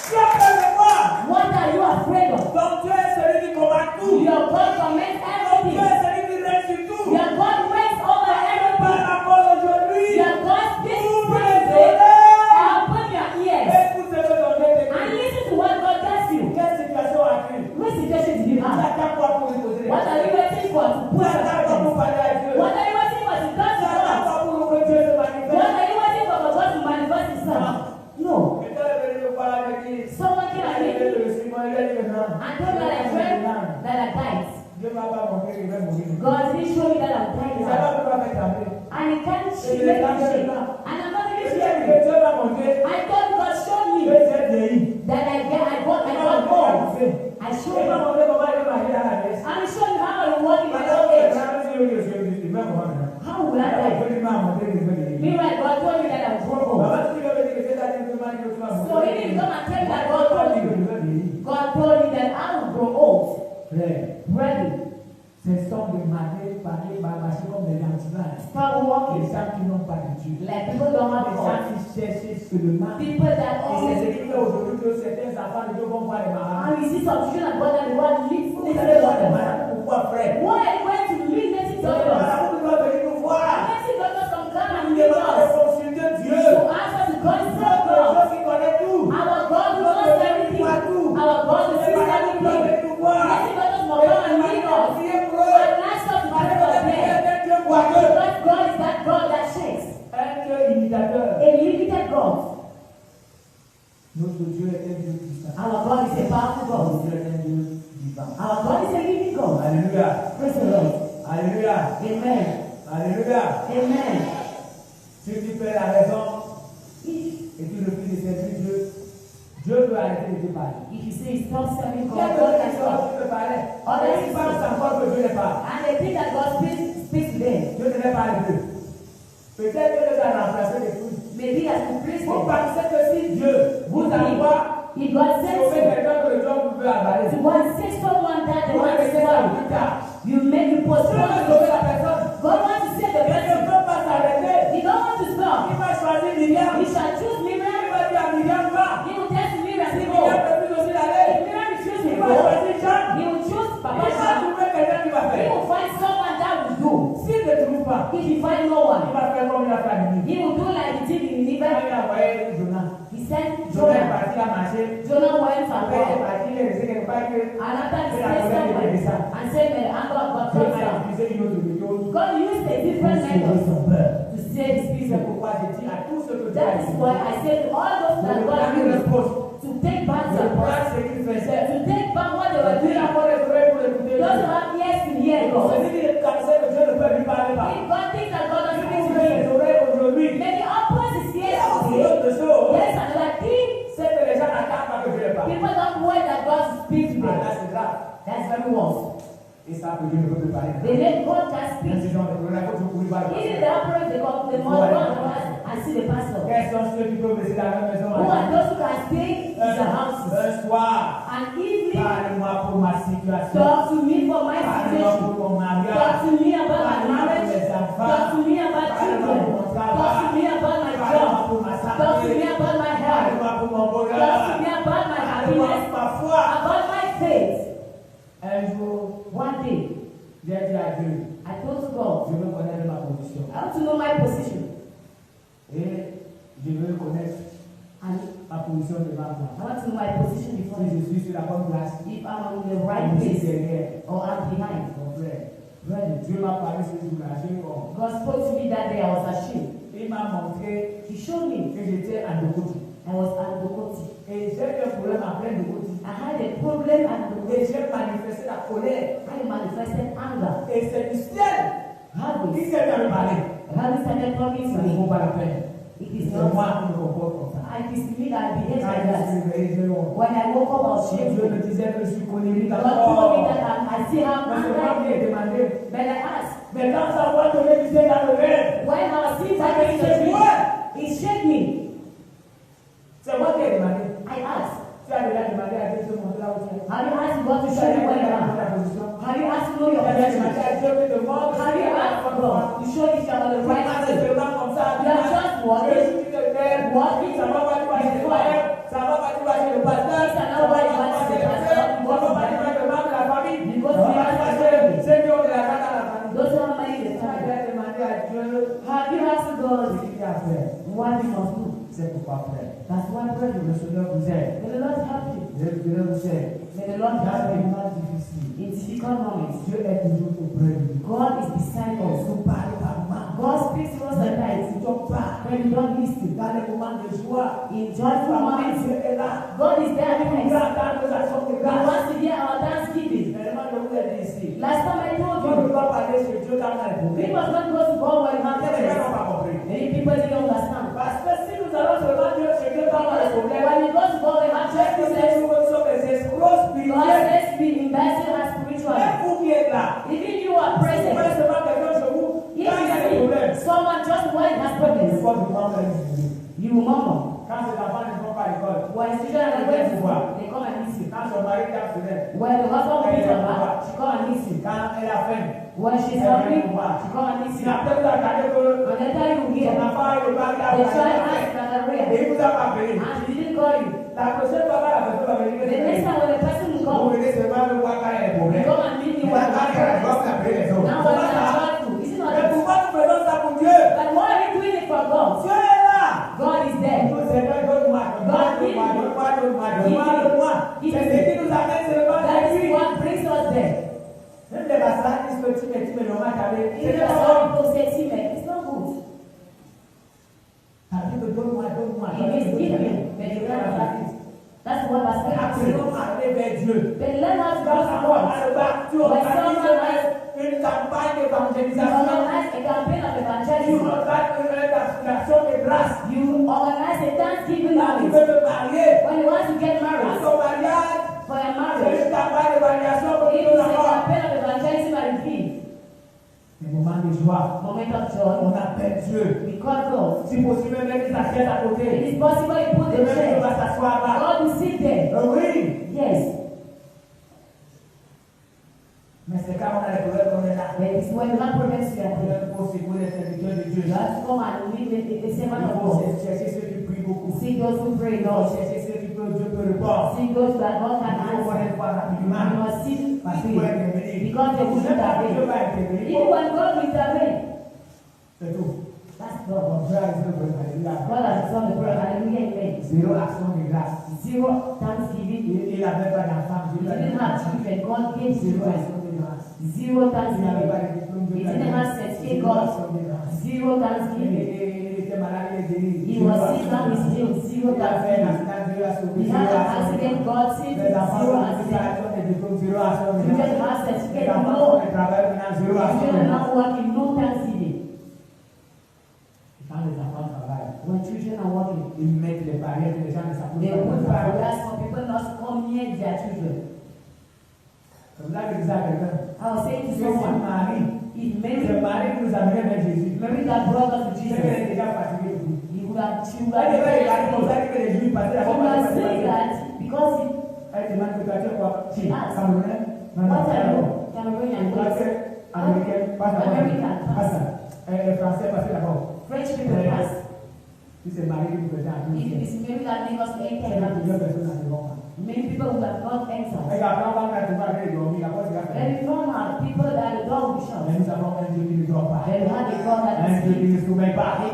Tu as peur de quoi? What are you afraid of? Ton Dieu est celui qui commande tout. Your God commits Ton Dieu everything. est celui qui règne sur tout. Your God reigns over Par everything. rapport aujourd'hui, Your God speaks ouvre les things. oreilles. Open your ears Écoute ce que ton Dieu te and dit. listen to what God tells you. Quelle situation as-tu? What situation did you Tu have? attends quoi pour lui poser des What are you questions? waiting for to Tu put your attends quoi pour questions? parler à Dieu? What are you waiting for to touch Tu attends God? quoi pour que Dieu se What manifeste? are you waiting for God to manifest Himself? No. Et quand elle est venue me parler avec lui, Someone came and elle hit est me le Simon, elle est le grand. and told me that I dreamt that I died. Dieu m'a pas montré qu'il va mourir. God didn't show me that I'm Il dying ne now. sait pas pourquoi faire trembler. And He can't Et shake il est me en train shake. de And I'm not Et even Dieu shaking. m'a montré I thought God showed que me j'ai vieilli. that I got Il m'a montré more. comment fait. I Il showed m'a him. montré comment il va agir à la vieillesse. And He showed me how I walk in my Maintenant, old c'est age. grand, c'est lui qui est venu. Il m'a montré. How will I die? Il m'a montré qu'il veut vieillir. Meanwhile, God told me that I was grown old. Maman, tu veux me dire que c'est la Dieu qui m'a dit que tu vas So mourir. He didn't come and tell me that God God told dit que me. tu vas vieillir. God told me that I will grow old. Frère, Ready. ce sont des marées, parler, marcher comme des gentlemen. Start Les walking. gens qui n'ont pas de Dieu. Like people don't Les have gens God. qui cherchent seulement. People that Et c'est ce always. qui fait aujourd'hui que certains enfants de Dieu vont voir les marades. And we see some children and God that the world lives Vous this allez voir les way. marades. Pourquoi, frère? Why are you going to leave native Les doctors? marades qui doivent venir nous voir. Native doctors come come and Nous meet demandons de us consulter Dieu. to ask us to consult Notre God. Dieu qui connaît tout. Our God who knows everything. Our God who Les sees marades qui doivent everything. venir nous voir. Native doctors must come and meet us Priez pour eux. and ask us to pray for them. Dieu boiteux. Because God is that God that shakes. Un Dieu imitateur. A limited God. Notre Dieu est un Dieu puissant. Our God is a powerful God. Notre Dieu est un Dieu vivant. Our God is a living God. Alléluia. Praise the Lord. Alléluia. Amen. Alléluia. Amen. Si tu fais la raison et tu refuses de servir Dieu, Dieu peut arrêter de te parler. If you say stop serving Il y God, a God d'autres can personnes stop. qui te parlaient. Others Ils pensent encore que Dieu n'est pas. And they think that God speaks to them. Dieu ne n'est pas Dieu. Peut-être que Dieu a remplacé les fruits. Maybe he has replaced Vous them. pensez que si Dieu vous envoie If God sends sauver you quelqu'un que le Dieu peut avaler, to go and save someone that they vous want to mettez ça save, plus tard. you make you Dieu postpone veut sauver it. la personne. God wants to save the Mais Dieu ne person. peut pas s'arrêter. He don't want to stop. Il va choisir Myriam. He shall choose Il Miriam. va dire à Myriam, va. He will tell Miriam Si to Myriam go. ne peut plus aussi l'aller, If Miriam refuses il to va go, choisir Jean. he will choose Il Papa va Jean. trouver quelqu'un qui va He faire. will find someone that will do. S'il ne trouve pas, If he find no il one, va faire comme il a fait à Ninive. he will do like he did in Il Nineveh. a envoyé Jonas. He sent Jonas est Jonah. parti à marcher. Jonah went and Après, il est walked. parti, il est resté quelque part que And after he C'est la stayed colère de somewhere Mélissa. and said, "May the anger of God Dieu come a down." utilisé une autre méthode God used a different pour sauver method son peuple. to save his C'est people. pourquoi je dis à tous ceux que Dieu a That is why I say to all those that God used to take back Je their prends post, ce qu'il faisait. to take back what they were Il doing. a encore les oreilles pour écouter. Those who have ears to hear God. Celui qui est cassé que Dieu ne peut lui parler pas. If God thinks that God doesn't speak to Ouvre les me, oreilles aujourd'hui. maybe open his ears C'est today. autre chose. There's another thing. C'est que les gens n'attendent pas que Dieu les parle. People don't want that God speaks to Ah, them. là, c'est grave. That's very worse. Ils savent que Dieu ne peut plus parler. They let God can Même speak. si j'en ai problème, faut que vous parlez. Even the emperor, they come, they must go and pass and see the pastor. Quels sont ceux qui peuvent rester dans la même maison? Who are those who can stay in the houses? Un soir, And evening, parle-moi pour ma situation. talk to me for my Parle-moi situation. pour mon Talk mariage. to me about my marriage. Talk to me about children. Talk to me about my job. Parle-moi pour ma Talk to me santé. about my health. Parle-moi pour mon Talk to bonheur. me about my Parle-moi happiness. pour ma foi. About my faith. Un jour, One day, j'ai dit à Dieu, I told to God, je veux connaître ma position. I want to know my position. Et je veux connaître And ma position devant I toi. want to know my position before Si you. je suis sur la bonne place, If I'm in the right ou si place c'est derrière. or I'm behind. Mon frère, Dieu m'a parlé ce jour-là, j'ai comme. God spoke to me that day. I was ashamed. Il m'a montré He showed me que j'étais à Dokoti. I was at Dokoti. Et j'ai eu un problème après Dokoti. I had a problem at Dokoti. Et j'ai manifesté la colère. I manifested anger. Et c'est du ciel How qui is s'est mis à me parler. how is started talking Ça to ne vaut me? pas la peine. It is C'est not. moi qui me comporte comme ça. It is me that behave Quand like je that. suis réveillé, j'ai honte. When I woke up, I was Dieu shameful. me disait que je suis colérique God told me encore. that I still have Mais c'est moi qui anger. ai demandé. Then I asked, Mais quand ça va te réviser dans le rêve, when I was sitting ça in me the fait tree, quoi? it shook me. C'est moi qui ai demandé. I asked, Tu as déjà demandé à Dieu de te montrer là où tu es. have you asked God to Tu show as you déjà where you demandé are? ta position. Have you asked to know Tu your as déjà position? demandé à Dieu de te montrer Have you asked for God to show you if you are on the Tu right passes place? seulement comme ça. You are just walking. Tu te lèves. Walking. Ça va pas, tu vas chez le père. Ça va pas, tu vas chez le pasteur. Ça Ça va va pas, pas, tu vas tu vas chez chez le le pasteur. frère. Ça va pas, tu vas chez le membre de la famille. You go Ça to va pas, tu vas chez ceux qui ont de l'argent dans la famille. Those who are married in the Tu as family. déjà demandé à Dieu Have you asked ce God qu'il y a à faire. what you must do? C'est pourquoi frère. That's why Le brother. Seigneur vous aide. May the Lord help you. Le Seigneur vous aide. May the Lord Dans help les you. moments difficiles, In difficult moments, Dieu est toujours auprès de nous. God is beside On us. se parle par main. God speaks to us at night. Si tu parles, When we don't listen. dans les moments de joie, In joyful moments, Dieu est là. God is there Il with us. entend nos actions de He grâce. wants to hear our thanksgiving. Vraiment, je vous ai dit ici. Last time I told On ne you, doit parler sur Dieu quand on a les we problèmes. must not go to God when we have Les gens n'ont problems. pas compris. Many people didn't understand. Parce que si nous allons seulement Dieu sur Dieu quand on a les problèmes, When we go to God, we have c'est que problems. nous sommes des escrocs God spirituels. says we invest in our spiritual. Même vous qui êtes là, Even you are vous present. voyez seulement quelqu'un chez vous, If quand il y a des you problèmes, see someone just when it has c'est problems, quoi du monde faire du boulot. you will murmur. Quand ses enfants ne vont pas à l'école, When children are going to school, they come and listen. quand son mari tape sur elle, When the husband will beat her back, she come and listen. quand elle a faim, When she's hungry, she come and si listen. la personne a regardé que When they tell you son here, enfant est le mari a they try faim, to ask another et way, il vous a pas appelé. and she didn't call you. La prochaine fois, la personne va venir. The next time when the person will Vous come, venez seulement le voir quand il y a des you problèmes. come and meet me Et when quand the il y a des problem. problèmes, appeler les autres. Now when Comment you ça? are joyful, is it not Mais that? pourquoi nous faisons ça pour Dieu? But why are we doing it for God? Dieu est là. God is there. Nous, Seigneur, donne-moi, donne-moi, donne-moi, donne-moi, donne-moi, donne-moi. C'est ce qui nous amène seulement That à is lui. what brings us there. Même les bassins disent que tu me le match avec. Even C'est as pas some bon. people say, Timmy, it's not good. Ça dit que donne-moi, donne-moi. It is given, but you can't have it. Apprenons à aller vers Dieu. Then learn how to go Quand to à God. Alba, tu When organises someone une campagne You d'évangélisation. organize a campaign of Tu evangelism. organises une action de grâce. You organize a Thanksgiving Quand tu service. veux te marier, When you want to get à married, ton mariage, for your c'est marriage, une campagne d'évaluation pour it tout is le a monde. campaign of evangelism at the field. Des moments de joie. Moment of joy. On appelle Dieu. We call God. Si possible, mettre sa chaise à It côté. is possible you put Et a même tu chair. vas s'asseoir là. God will sit there. Oui. Yes. Mais c'est quand on a les problèmes qu'on est là. But it's when you have problems you are there. Il faut secouer les serviteurs de Dieu. You have to come and live a servant Il of faut God. chercher ceux qui prient beaucoup. See those who pray, Il faut Lord. chercher ceux qui peuvent, Dieu peut répondre. See those that God can Il faut voir answer. les fois You rapidement. must see Parce qu'il faut intervenir. because they will Même quand Dieu intervene. va intervenir. Even when God will intervene, C'est tout. that's God. Mon frère, il faut alléluia. God has done the prayer. Hallelujah, amen. Zéro action de grâce. Zero thanksgiving. Il n'avait pas d'enfant. He didn't have children. God gave Zéro children. action de grâce. Zero Il n'avait pas thanksgiving. de diplôme de He didn't have certificate. Zéro God. action de grâce. Zero thanksgiving. Il était malade, il est guéri. He was sick and was healed. Zero Il a fait un thanksgiving. accident, Dieu l'a sauvé. He had an accident. God saved Les him. enfants Zero ont accident. action de diplôme, zéro action de Children grâce. have Les certificate. enfants No. qui travaillent maintenant, zéro action de Children grâce. not working. No thanksgiving. Quand les enfants travaillent, When children are working, ils mettent les barrières que les gens ne savent they put pas. barriers for people not to come near their children. Comme là, je disais à quelqu'un, I was saying to si c'est someone, Marie, if c'est Mary, Marie qui nous amène vers Jésus. Mary that brought us to C'est Jesus, qu'elle est déjà fatiguée de tout. he would have, she would Elle have, devait regarder comme ça que les Juifs passaient she la would have said that because he, Elle demande que tu as fait quoi? She asked, Camerounais? what are you? Cameroonian, Français, américain, passe d'abord. American, Passe. Français, passez d'abord. French people pass. Si c'est Marie qui nous faisait un peu. If it is Mary that made us enter, C'est là plusieurs personnes dans le monde. many people would have not entered. Et après, on va mettre tout avec les dormis. La porte est Then we found out people that the door will shut. Mais nous avons un Dieu qui ne dort pas. Then we had a God that Un is Dieu qui speaking. ne sommeille pas. Les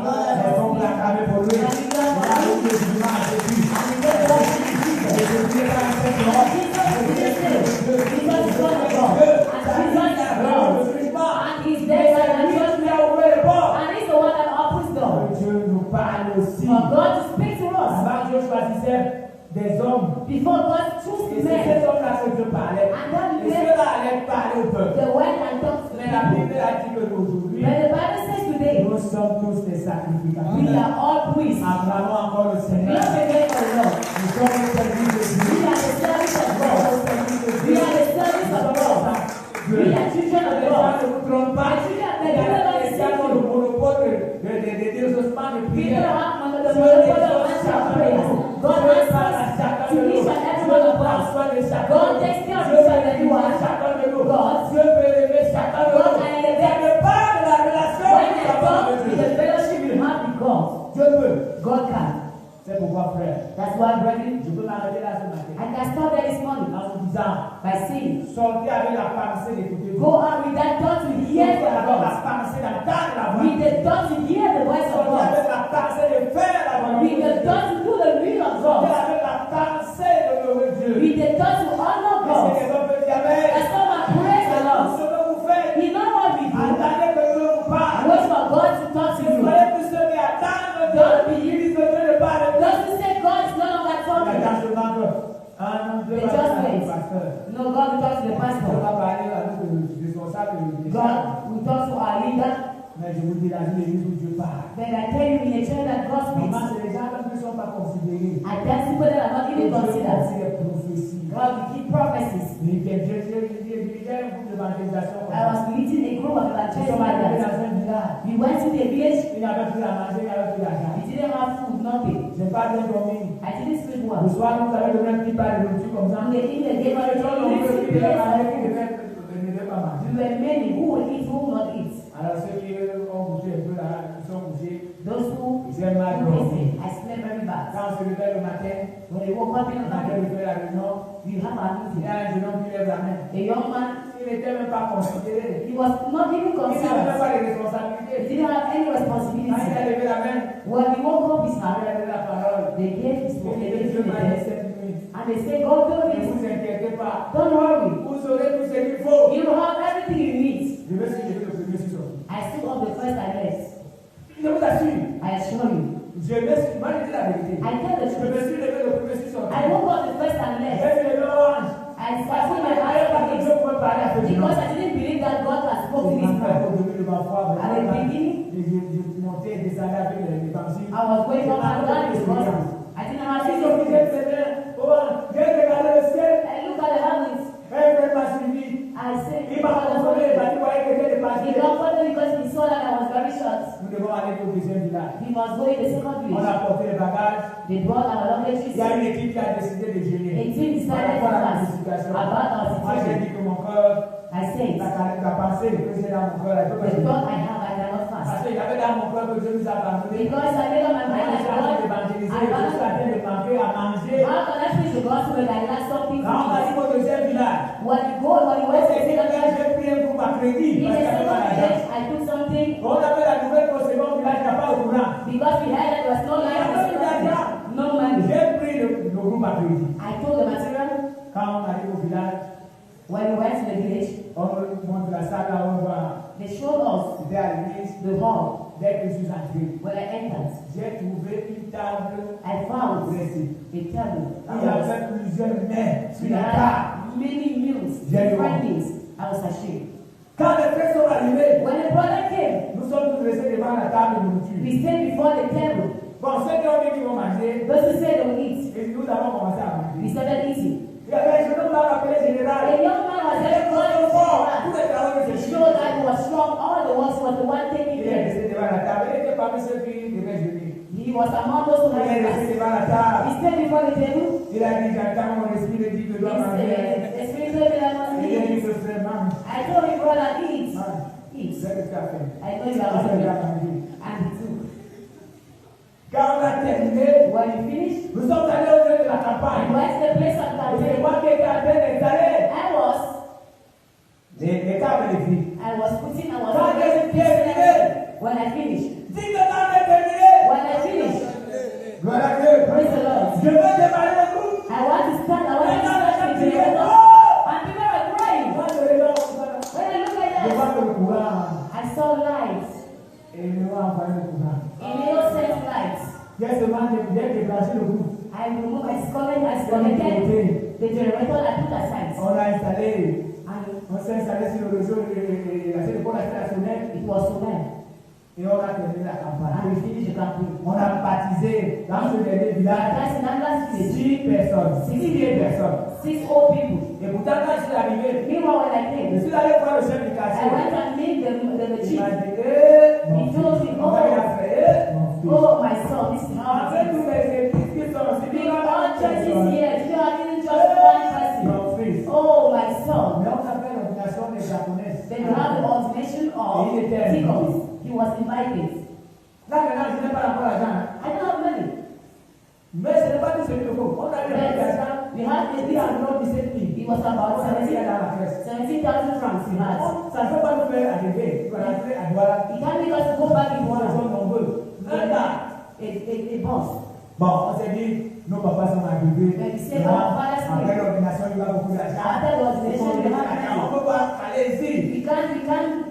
hommes l'acclament pour lui. Il a donné le jugement à Jésus. And we get God to Et Jesus. Jésus est dans cette mort. Jesus is the same. Jesus is God of God. And Jesus is God. And he's there and Jesus Il a ouvert les portes. and he's the one that opens doors. Dieu nous parle aussi. For God to speak to us. Avant Dieu choisissait des hommes. Before God chose Et c'est men. ces hommes-là que Dieu parlait. And that Et men, ceux-là allaient parler au peuple. they went and talked to Mais la people. Bible a dit que aujourd'hui, But the Bible says today, nous sommes tous des we sacrificateurs. are all priests. Acclamons encore le We Seigneur. are the name of the Lord. Nous sommes au service de We Dieu. are the service of Nous sommes God. au service de We Dieu. are the service of God. We are children of Les gens God. ne vous trompent pas. Les gens Il y a des gens qui ont le monopole des ossements de People prière. have the monopoly of answered prayers. God answers to each and every one of us. God takes care of each and every one. God, Dieu peut élever chacun de God nous. can Ça elevate. ne part de la relation When que I nous avons talk avec with Dieu. the fellowship you have with God, Dieu peut. God can. C'est pourquoi, frère, That's why, brethren, je peux m'arrêter là ce matin I can start there this morning en vous disant, by saying, sortez avec la pensée d'écouter go out with that thought to hear Sortez from avec God. la pensée d'entendre la voix. With the thought to hear the voice of Sortez God. avec la pensée de faire la volonté With de the Dieu. thought to do the will of Sortez God. avec la pensée de louer Dieu. With the thought to honor Et God. c'est les hommes qui avaient. As someone praise the Lord. Ce que vous faites, You know what we do? attendez que Dieu vous parle. Wait for God to talk to you. Soyez tous ceux qui attendent Dieu, qui disent que Dieu ne parle pas. Doesn't say God is no longer Il y a talking. seulement que, ah non, Dieu They va just parler wait. au pasteur. No, God will talk to the Dieu pastor. va parler avec le responsable de God will talk to our leader. Mais je vous dis la vie l'église où Dieu parle. Then I tell you in a church that God Normalement, speaks. c'est les gens qui ne sont pas considérés. And that's people that are not Dieu even considered. considère prophéties. God will give prophecies. Mais j'ai dirigé un groupe d'évangélisation. I was leading a group of Nous evangelists sommes like arrivés that. dans un village. We went to the village. Il n'y avait plus à manger, il n'y avait plus d'argent. We didn't have food, nothing. Je n'ai pas bien dormi. I didn't sleep Le well. soir, nous avons donné un petit pas de nourriture comme ça. On the in the Il day, y avait des gens we nombreux qui devaient manger, qui ne devaient pas manger. were many who will eat, who will not eat. Alors ceux qui ont goûté un peu là, ils sont couchés. Those who Ils aiment mal they dormir. say, I slept very bad. Quand on se réveille le matin, When they woke up in on the a morning, fait la réunion. you have a Il y meeting. a un jeune homme qui lève la main. A young man, Il n'était même pas considéré. he was not Il even n'avait même concerned. pas de He responsabilité. didn't have any Quand il a responsibility. levé la main, When he woke up his il hand, a donné la parole. they gave his book, Il they dit, gave Dieu him the m'a dit text. cette nuit. And they say, God told Ne me, vous inquiétez pas. don't worry. Vous aurez tout ce qu'il faut. You have everything you need. Je vais suivre le premier sur. I stood up the first and left. Je vous assure. I assure you. Je me suis, moi je dis la vérité. I tell the Je me truth. suis levé le premier sur. I woke up the first and left. J'ai spoke to his Au friend. début de ma foi, At the beginning, je montais et descendais avec les évangiles. I was going up and down with gospel. I didn't have Si any je faisais experience. j'ai regardé le ciel, I look at the heavens. un frère m'a suivi. I said, Il m'a consolé parce qu'il voyait que j'étais he passé. comforted me because he saw that I was very short. Nous devons aller au deuxième village. He was going the second On village. a porté les bagages. They brought our Il luggages. y a une équipe qui a décidé de gêner. A team Par decided to rapport à la fast situation. about our Moi, j'ai situation. dit que mon cœur, I said, la pensée que j'ai dans mon cœur, elle peut pas the gêner. thought I have, I cannot Parce fast. qu'il y avait dans mon cœur que Dieu nous a abandonnés. Because I made up my Moi, mind je suis en train d'évangéliser, je suis en train de manquer à manger. how can I preach the gospel when I lack something to Quand on eat? arrive au deuxième village, When you went to the second village, j'ai pris un groupe à crédit in parce the qu'il y avait pas second d'argent. village, I took something On avait la nouvelle qu'au second village, il n'y a pas de courant. because we heard that there was no light in the second village. No money. J'ai pris le groupe à crédit. I told the material Quand on arrive au village, when we went to the village, on monte la salle là, on va. they showed us C'était à l'église. the hall Dès que je suis entré, when I entered. j'ai trouvé une table I found dressée. a table. Il y avait plusieurs mains sur We la table. had many meals, different meals. I was ashamed. Quand les frères sont arrivés, When the brother came, nous sommes tous restés devant la table de nourriture. we stayed before the table. Bon, ceux qui ont dit qu'ils vont manger, Those who said they would eat, et nous avons commencé à we manger. started eating. Il y avait un jeune homme là, appelé général. A young man was very Tous close les travaux to de show Jésus. that he was strong. All the works was the one taking Il est care. resté devant la table. Il était parmi ceux qui devaient jeûner. He was among those who Il est had resté fast. devant la table. He stayed before the table. Il a dit, j'attends mon esprit me dit que je dois manger. The spirit told me that I must Il a dit eat. que frère, mange. I told him, brother, eat. Mange. Eat. C'est ce que tu as fait. I know you C'est are ce que tu as hungry. mangé. And he took. Quand on a terminé, When we finished, nous sommes allés au lieu de la I campagne. went to the place of Et God. c'est moi qui étais en train d'installer I was les tables de vie. Quand j'ai terminé, when I finished. dis que quand j'ai terminé, When I finished, gloire à Dieu. praise the Lord. Je vais démarrer le groupe. I want to stand, I want to stand with you. And people are crying. Moi, je regarde comme ça. When I look Je at vois that, que le courant, I saw lights. et il m'a envoyé le courant. Innocent lights. J'ai seulement débranché le groupe. I removed, I disconnected the generator I put aside. On l'a installé. And On s'est installé sur le réseau et la téléphone a fait la sonnette. it was so bad. Et on a terminé la campagne. And we finished the campaign. On a baptisé dans ce dernier village That's in another village. 6 personnes. 6 vieilles personnes. 6 old people. Et pourtant, quand je suis arrivé, Meanwhile, when I je came, suis allé voir le chef du I quartier. went and met the Il chief. m'a dit, He told me, on va y oh, faire. Mon fils. oh, my son, this is how Après it tous is. mes églises qui sont aussi, We got all churches here. You are in just one person. mon fils. Oh, my son. Mais on a fait l'ordination des japonaises. Then you have the ordination of deacons. He was invited. Là, maintenant, je n'ai pas encore l'argent. I don't have money. Mais ce n'est pas tout ce qu'il faut. On a eu l'argent. We had a Il y a deal. encore 17 000. It was about On a mis dans la caisse. 17,000 francs he had. Ça ne peut pas nous faire arriver. Tu vas rentrer à Douala. He can't make us go back in Nous one. sommes nombreux. A boss. Bon, on s'est dit, nos papas sont arrivés. Mais il sait, our fathers Après l'ordination, il y a beaucoup d'argent. After the ordination, we have On ne money. peut pas aller ici. We can't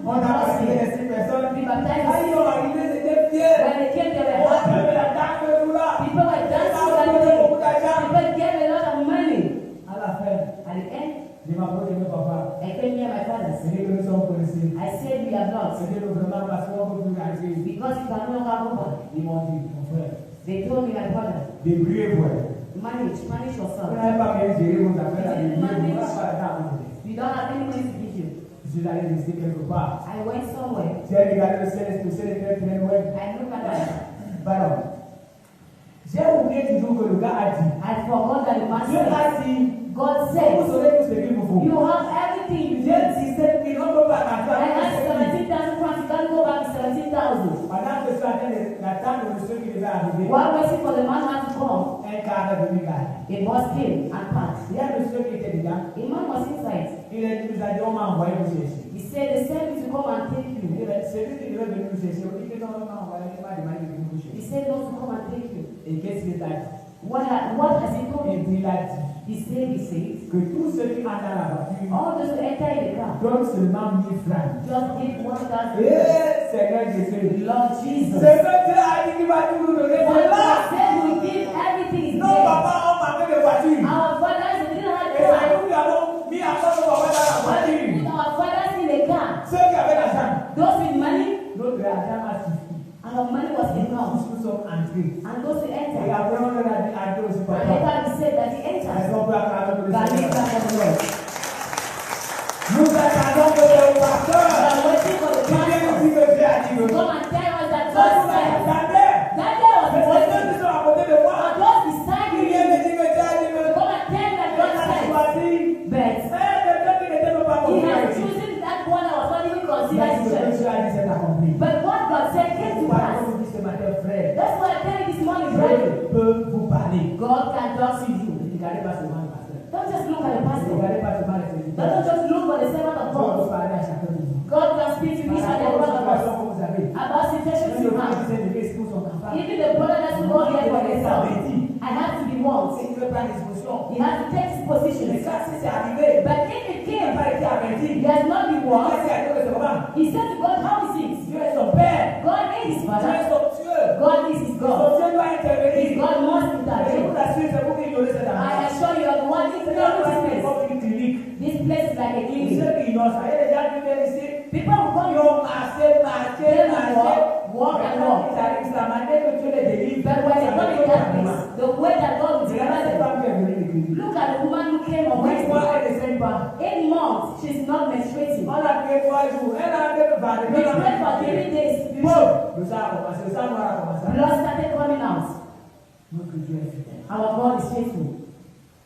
On a trust baptisé him. les 6 personnes. We Quand baptized ils him. sont arrivés, c'était fiers. When they came, they were On happy. avait la dame de nous là. People were dancing On a and donné beaucoup everything. d'argent. People gave a lot of money. À la fin, At the end, je m'approche de mes papas. I came near my fathers. Je dis que nous sommes connaissés. I said we are not. C'était vraiment parce qu'on ne peut plus arriver. Because you can no longer go back. Ils m'ont dit, mon frère, They told me, my brother, débrouillez-vous. manage Vous yourself. n'avez pas bien géré vos affaires. Débrouillez-vous. Vous n'avez pas l'argent. You don't have any money to give you. Je suis allé rester quelque part. I went somewhere. J'ai regardé le ciel, le ciel était très loin. I looked at that. Pardon. J'ai oublié toujours que le gars a dit. I forgot that the man Dieu said, a dit, God vous said, aurez tout ce qu'il vous faut. you have everything you J'ai need. 17 000, on ne peut pas I attendre. had 17,000 francs. You can't go back to 17,000. Pendant que je suis en train d'attendre le monsieur qui devait arriver, While waiting for the man had to come, un quart de demi-gare. a bus came and passed. Il y a un monsieur qui était dedans. A man was inside. Il nous a dit, on m'a envoyé vous chercher. He said, they sent me to come and take you. Celui qui devait venir nous chercher, on dit que non, on m'a envoyé, il m'a demandé de venir vous He chercher. said, not to come and take you. Et qu'est-ce qu'il a dit? What has he told Et you? puis il a dit He said, que tous ceux qui entrent dans la voiture all those who enter in the car, donnent seulement 1000 francs. just give 1,000. Et Seigneur Jésus, Lord Jesus. c'est que Dieu a dit qu'il va tout nous donner. But C'est là. God said we give everything. Nos papas ont manqué de voiture. Our fathers didn't have Et c'est car. nous qui avons mis encore nos papas dans la But we voiture. put our fathers in the car. Ceux qui avaient la that Seigneur. lift up the Lord. Nous attendons que le pasteur We are waiting for the qui vient nous pastor dire que Dieu a dit to que come and tell us that nous God said. attendons. That day was Mais waiting. ceux qui sont à côté de moi, For those beside qui you, viennent me dire que Dieu a dit que to come and tell that God Dieu a said. choisi. But Mais quelqu'un qui n'était même pas he confiant has ici. chosen that one that was not even Mais considered ce que church. Dieu a dit, c'est accompli. But what God said came to Voilà pass. ce que vous dites ce matin, frère. That's why I tell you this morning, brother. Dieu peut vous parler. God can talk to you. Ne regardez pas seulement le pasteur. Don't just look at the Ne pastor. regardez pas seulement les présidents. Don't just look at the servant of Dieu peut God. parler à chacun de vous. God can speak to each Par and every rapport aux one of us situations que vous avez. about situations Même you le frère have. qui s'est levé ici pour son enfant. Even the brother that will go here for himself, I have to be warned. Et il veut prendre disposition. He has to take his Mais position. ça, si c'est arrivé, But if it il n'a came, pas été averti. he has not been Il a warned. dit à Dieu que c'est comment? He said to God, how is it? Dieu est son père. God is his Dieu father. est son Dieu. God is his Son God. Dieu doit intervenir. God must Et je intervene. vous assure, c'est vous qui ignorez cette I affaire. assure you, are the one C'est ignorant this comme place. une clinique. This place is like a Pour clinic. ceux qui ignorent ça, il y a des gens qui viennent ici. People will Ils come here, ont marché. walk and Maintenant, walk. ils arrivent, c'est la manière que Dieu les délivre. But when they Ça come ne in peut that pas place, the way that God will deliver Regardez cette them. femme qui est venue de clinique. Look at the woman who came on 8 Wednesday. mois, elle ne saigne pas. 8 months, she's not menstruating. On l'a prié 3 jours. Elle a fait le bas. We prayed for 3 days. Boum! Le sang a commencé. Le sang noir a commencé. Blood started coming out. Notre Dieu est fidèle. Our God is faithful.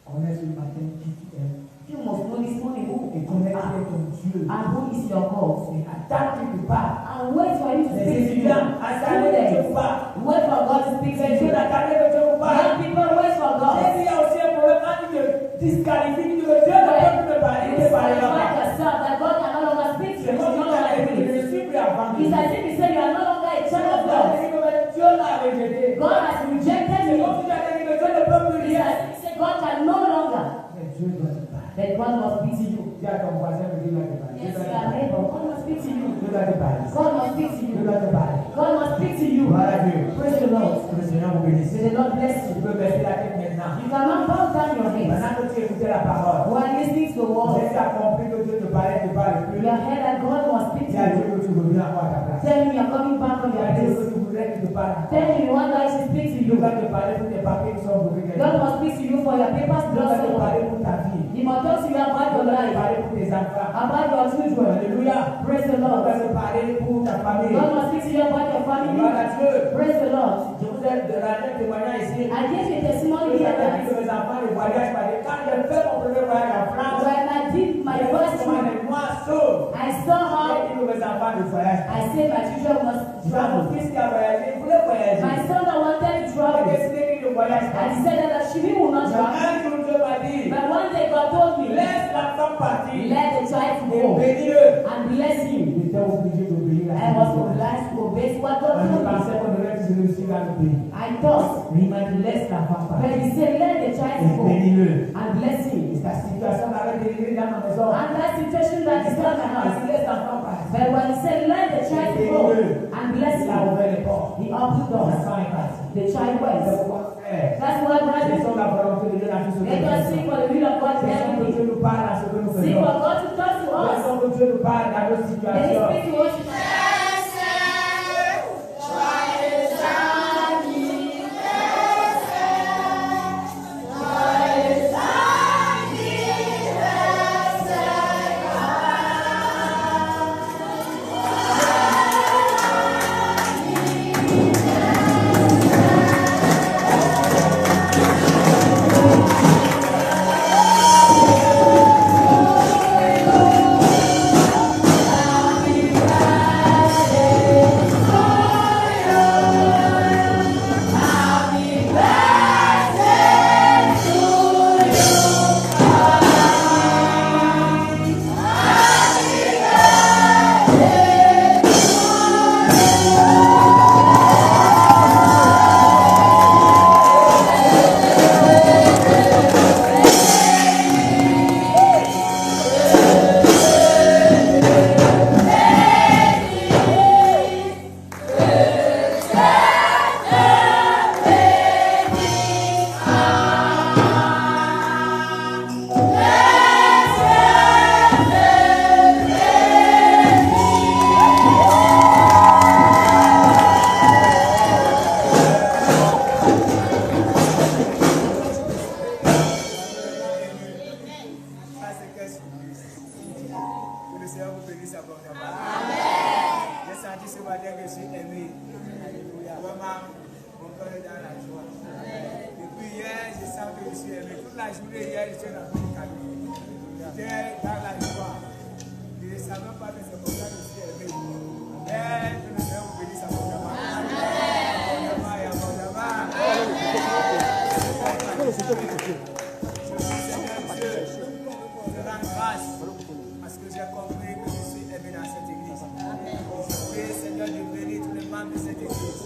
Connais ce matin qui tu es. You must know this morning who Et you connais qui are est ton Dieu. and who is your God. Et attends qu'il te parle. And wait for him to Les speak to you. étudiants, attendez que Dieu vous parle. Wait for God to speak to Les jeunes, you. attendez que Dieu vous parle. Young people, wait for God. Il y a aussi un problème quand tu te disqualifies, tu dis que Dieu ne peut plus me parler, il ne parlera Find pas. yourself that God can no longer speak to C'est you. comme No si tu longer avais dit, speak. je suis plus avant It's as if he said you are no longer a child of God. Dieu l'a rejeté. God has rejected C'est you. comme si tu avais dit que Dieu ne peut plus It's rien. as if he said God can no longer. Mais Dieu doit te parler. Then God must speak to you. Dis à ton voisin que Dieu doit te parler. Yes, you are neighbor. God must speak to you. Dieu doit te parler. God must speak to Dieu you. doit te parler. God must speak to you. Gloire à Dieu. Praise the Lord. Que le Seigneur vous bénisse. May the Lord bless Tu you. peux baisser la tête maintenant. You cannot bow down your head. Maintenant que tu écoutais la parole, While listening to the tu word, as compris que Dieu te parlait, te parle plus. you have heard that God must speak Dis to à you. Dieu que tu reviens encore à ta place. Tell him you are coming back on Dis your à Dieu place. que tu voudrais qu'il te parle. Tell him you want God to speak to Dieu you. va te parler pour tes papiers qui sont brûlés. God must speak to you for your papers Dieu va te blood. parler pour ta vie. He must talk to you about Dieu your va te life, parler pour tes enfants. about your children. Alléluia. Praise the Dieu va Lord. te parler pour ta famille. God must speak to you about your Gloire family. à Dieu. Praise the Lord. Je vous ai rendu un témoignage ici. I gave you a testimony Vous here avez dit that que mes enfants ne voyagent pas. Quand j'ai fait mon premier voyage en France, when I did my first comment trip, les noirs sautent. I saw J'ai how dit que mes enfants ne voyagent pas. I said my children must J'ai mon travel. fils qui a voyagé, il voulait voyager. My son that wanted to J'ai travel, décidé qu'il ne voyage pas. I said that she will not travel. Un jour, Dieu m'a dit, But one day God told me, laisse l'enfant partir let the child et go bénis-le. and bless him. J'étais obligé d'obéir I à was ce obliged to obey what God Moi, je told me. pensais qu'on devait tous réussir à le pays. I thought, Mais il m'a dit, laisse l'enfant but partir he said, let the et child go bénis-le. and bless him. Et sa situation m'avait délivré dans ma maison. And that situation that is not in Il m'a us. dit, laisse l'enfant partir. But when he said, let the child go and bless Il a him, ouvert les portes. he opened doors. L'enfant est parti. The child C'est went. pourquoi, frère, That's why, c'est brothers, sur la volonté de Dieu dans tout ce que nous let us seek faisons. for the will of God in Laissons que everything. Dieu nous parle dans ce que nous Seek faisons. for God to talk to us. Laissons que Dieu nous parle dans nos Let him situations. speak to us in our Alléluia. la journée hier, j'étais dans le cadeau. J'étais dans la joie. Je ne savais pas que c'est pour ça que je suis élevé. Mais que le Seigneur vous bénisse abondamment. Abondamment et abondamment. Je rends grâce parce que j'ai compris que je suis aimé dans cette église. Je prie, Seigneur, de bénir tous les membres de cette église.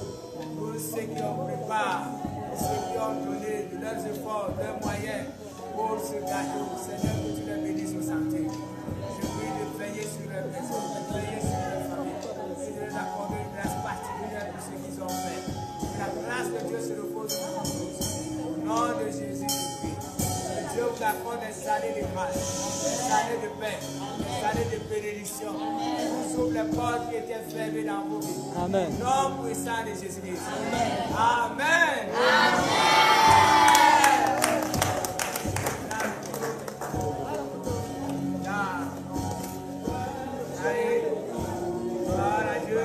Tous ceux qui ont préparé, ceux qui ont donné de leurs efforts, de leurs moyens pour ce gâteau. Seigneur, que tu les bénisses au santé. Je prie de veiller sur leur maison, de veiller sur leur famille. Et de leur accorder une grâce particulière pour ce qu'ils ont fait. Que la grâce de Dieu se repose sur nous tous. Au nom de Jésus, je prie. Que Dieu vous accorde des années de grâce, des années de paix, des années de bénédiction. Vous ouvre les portes qui étaient fermées dans vos vies. Amen. Nom puissant de Jésus-Christ. Amen. Allez, gloire à Dieu.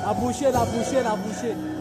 La bouchée, la bouchée, la bouchée.